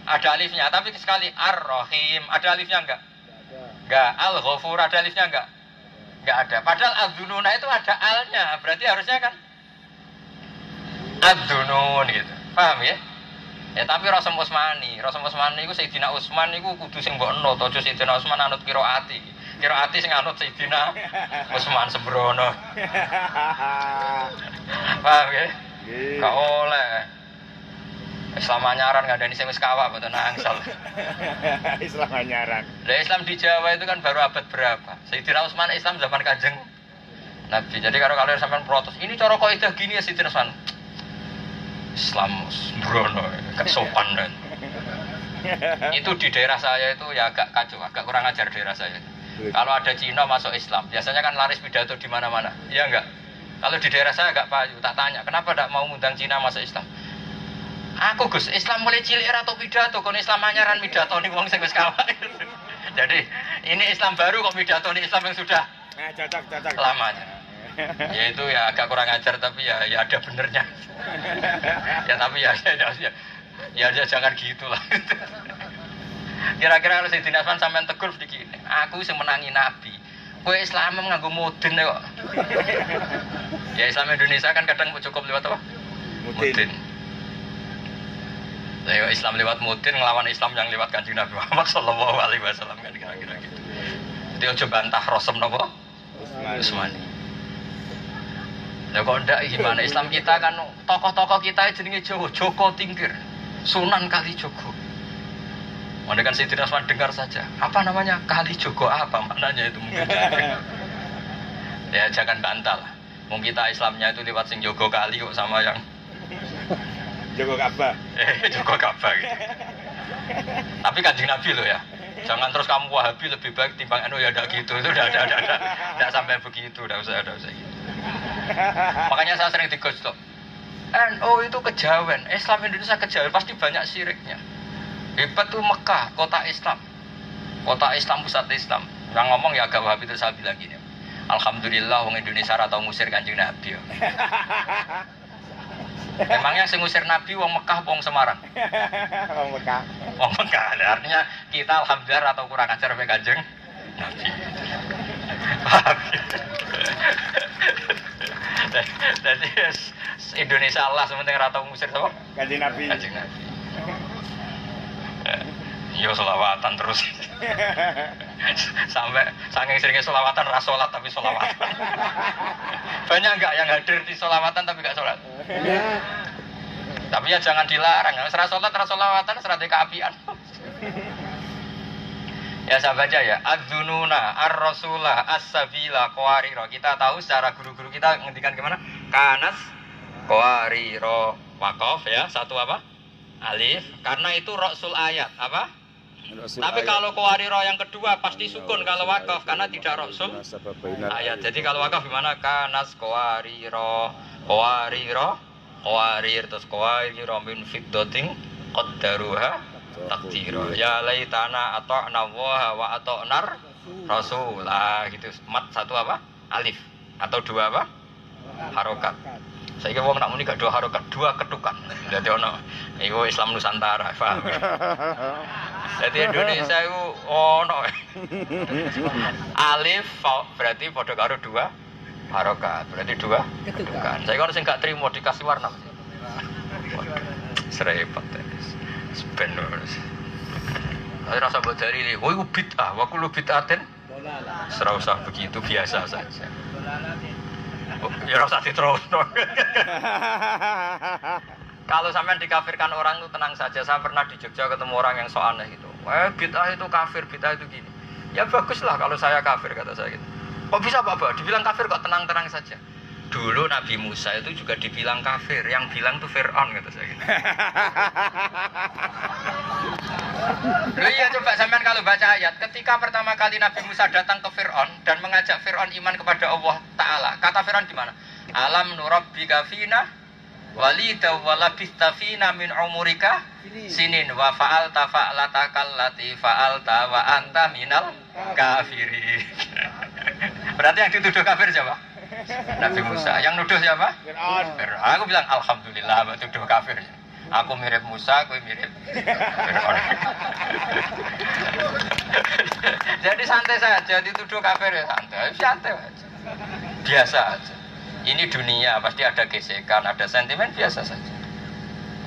Ada alifnya, tapi sekali Ar-Rahim ada alifnya enggak. Al-Ghafur ada alifnya enggak ada. Padahal Adzununa itu ada alnya, berarti harusnya kan Adzunun gitu. Paham ya? Ya tapi Rasul Utsmani itu Sayyidina Utsman itu kudu sing mbok enut, aja Sayyidina Utsman anut qiraati. Qiraati sing anut Sayyidina Utsman sembrono. Paham ya? Gak oleh. Islam anyaran ngandani sing wis kawak mboten angsal. Islam anyaran. Lah Islam di Jawa itu kan baru abad berapa? Sayyidina Utsman Islam zaman Kanjeng Nabi. Jadi kalau kalian sampean protes, ini cara kaidah gini ya Sayyidina Utsman. Islam sembrono, gak sopan dan. Itu di daerah saya itu ya agak kacau, agak kurang ajar daerah saya. Kalau ada Cina masuk Islam, biasanya kan laris pidato di mana-mana. Iya enggak? Kalau di daerah saya agak payu, tak tanya, kenapa tidak mau ngundang Cina masuk Islam? Aku Gus, Islam mulai cilik atau pidato, kon Islam anyaran pidato nih wong sing wis kawak. Jadi ini Islam baru kok pidato nih Islam yang sudah cocok. Lama aja. Ya itu ya agak kurang ajar tapi ya ada benernya. Ya tapi ya jangan gitulah. Kira-kira kalau Sayyidina Utsman sampean tegur sedikit, aku sing menangi Nabi. Kowe Islam nganggo mudin kok. Ya Islam Indonesia kan kadang cukup lewat apa? Mudin. Ya Islam lewat mudin ngelawan Islam yang lewat Kanjeng Nabi Muhammad sallallahu alaihi wasallam kan kira-kira gitu. Jadi aja bantah Rasul napa? Utsmani. Ya kok ndak gimana Islam kita kan tokoh-tokoh kita jenenge Joko Tingkir, Sunan Kalijogo. Anda kan Sayyidina Utsman dengar saja. Apa namanya? Kalijogo apa maknanya itu mungkin. Ya jangan bantah lah. Mungkin kita Islamnya itu lewat sing Jogo Kali kok sama yang Jogo Ka'bah. Jogo Ka'bah gitu. Tapi Kanjeng Nabi loh ya. Jangan terus kamu Wahabi lebih baik timbang ya enggak gitu. Itu udah sampai begitu, udah usah gitu. Makanya saya sering digosok. itu kejawen. Islam Indonesia kejawen pasti banyak syiriknya. Hebat tuh Mekah, kota Islam. Kota Islam, pusat Islam. Yang ngomong ya agak Wahabi itu saya bilang gini. Alhamdulillah wong Indonesia ora tau ngusir Kanjeng Nabi. Memangnya sing ngusir Nabi wong Mekah wong Semarang? Wong Mekah. Wong Mekah. Artinya kita alhamdulillah atau kurang ajar sampai Kanjeng Nabi. Jadi Indonesia Allah sementing ora tau ngusir sapa? Kanjeng Nabi. Kanjeng Nabi. Yo selawatan terus. Sampai saking seringnya selawatan rasolat tapi selawatan. Banyak enggak yang hadir di selawatan tapi enggak sholat? Tapi ya jangan dilarang. Rasolat rasolawatan serate keapian. Ya saya baca ya. Adzununa ar-rasulah as-sabila qawariro. Kita tahu secara guru-guru kita ngendikan gimana? Kanas qawariro waqaf ya. Satu apa? Alif. Karena itu rasul ayat apa? Tapi kalau qawariro yang kedua pasti sukun kalau wakaf karena tidak rasul ayat. Jadi kalau wakaf gimana? Kanas qawariro qawarir terus qawariro min fiddatin qaddaruha taqdira. Ya laitana ata'na wa ata'nar rasulah gitu. Mat satu apa? Alif atau dua apa? Harokat. Saya kira nak muni gak dua harokat, dua ketukan. Jadi ono iku Islam Nusantara, paham? Jadi Indonesia itu ono. Alif berarti padha karo dua harokat, berarti dua ketukan. Saya kira sing gak trimo dikasih warna. Serepet. Sebenarnya. Saya rasa buat dari ini, woi bid'ah, wa kullu bid'atin. Serah usah begitu biasa saja. Ya rasa terus. Kalau sampean dikafirkan orang itu tenang saja. Saya pernah di Jogja ketemu orang yang so aneh gitu. Bid'ah itu kafir, bid'ah itu gini. Ya baguslah kalau saya kafir kata saya gitu. Kok bisa Bapak? Dibilang kafir kok tenang-tenang saja. Dulu Nabi Musa itu juga dibilang kafir. Yang bilang tuh Fir'aun kata saya gitu. Loh iya coba sampean kalau baca ayat. Ketika pertama kali Nabi Musa datang ke Fir'aun dan mengajak Fir'aun iman kepada Allah Ta'ala. Kata Fir'aun gimana? Alam nurabbika fina walida walabista fina min umurika sinin wa fa'alta fa'lataka allati fa'alta wa anta minal kafirin. Berarti yang dituduh kafir siapa? Nabi Musa. Yang nuduh siapa? Fir'aun. Aku bilang alhamdulillah tuduh kafir. Aku mirip Musa, aku mirip Fir'aun. Jadi santai saja, dituduh kafir ya santai aja. Biasa aja. Ini dunia pasti ada gesekan, ada sentimen biasa saja.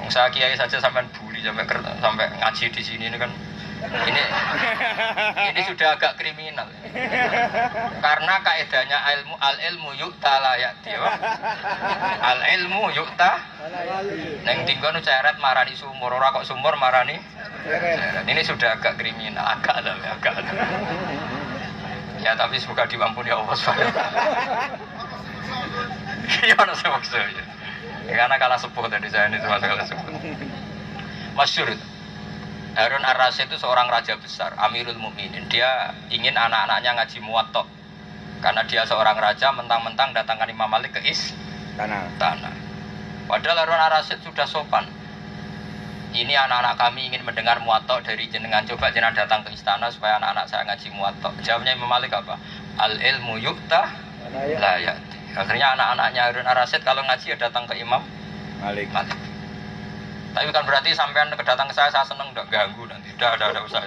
Saya kiai saja sampai bully sampai ngaji di sini ini kan ini sudah agak kriminal. Karena kaidahnya ilmu yu'ta la ya'ti. Al ilmu yu'ta neng tinggon ceret marani sumur, ora kok sumur marani ceret. Ini sudah agak kriminal, agak. Ya tapi semoga diampuni Allah SWT. Gimana sih maksudnya? Karena kalah sepuh tadi saya ini cuma kalah sepuh. Masyhur itu. Harun Ar-Rasyid itu seorang raja besar, Amirul Mukminin. Dia ingin anak-anaknya ngaji Muwatta. Karena dia seorang raja, mentang-mentang datangkan Imam Malik ke tanah. Padahal Harun Ar-Rasyid sudah sopan. Ini anak-anak kami ingin mendengar Muwatta dari jenengan. Coba jenengan datang ke istana supaya anak-anak saya ngaji Muwatta. Jawabnya Imam Malik apa? Al ilmu yu'ta la ya'ti. Akhirnya anak-anaknya Harun Ar-Rasyid kalau ngaji ya datang ke Imam Malik. Tapi kan berarti sampean kedatang ke saya seneng, enggak ganggu nanti. Sudah usah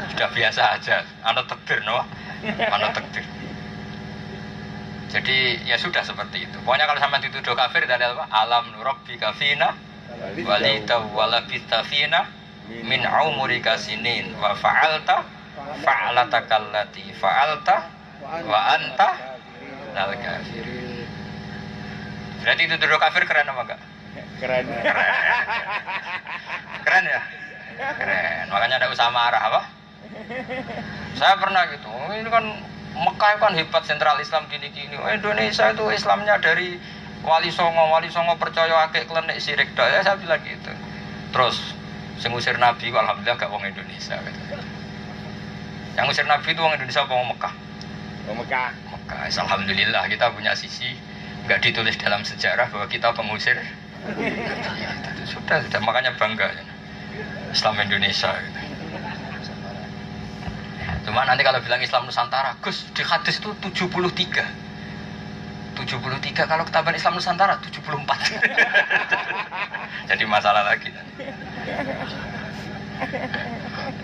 sudah biasa aja. Anu takdir no. Anu takdir. Jadi ya sudah seperti itu. Pokoknya kalau sampean dituduh kafir dan apa? Alam nurabbi kafina walita walabita fina min umurika sinin wa fa'alta fa'alatakallati fa'alta wa anta lal kafir. Berarti itu dulu kafir keren apa enggak? Keren Ya? Keren. Makanya ada usah marah apa? Saya pernah gitu. Ini kan Mekah kan hebat sentral Islam gini-gini. Indonesia itu Islamnya dari Wali Songo percaya akeh klenek sirik tok. Ya saya bilang gitu. Terus sing ngusir Nabi kok alhamdulillah gak wong Indonesia gitu. Yang ngusir Nabi itu wong Indonesia apa wong Mekah? Wong Mekah. Alhamdulillah kita punya sisi nggak ditulis dalam sejarah bahwa kita pengusir. Sudah makanya bangga Islam Indonesia gitu. Cuma nanti kalau bilang Islam Nusantara, Gus di hadis itu 73 kalau ketaban Islam Nusantara 74. Jadi masalah lagi.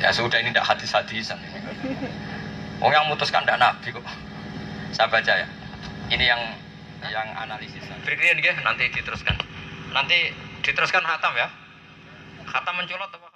Ya sudah ini tidak hadis-hadisan. Yang memutuskan tidak Nabi kok. Saya baca ya. Ini yang analisis. Berikutnya nanti diteruskan. Nanti diteruskan khatam ya. Khatam menculot apa?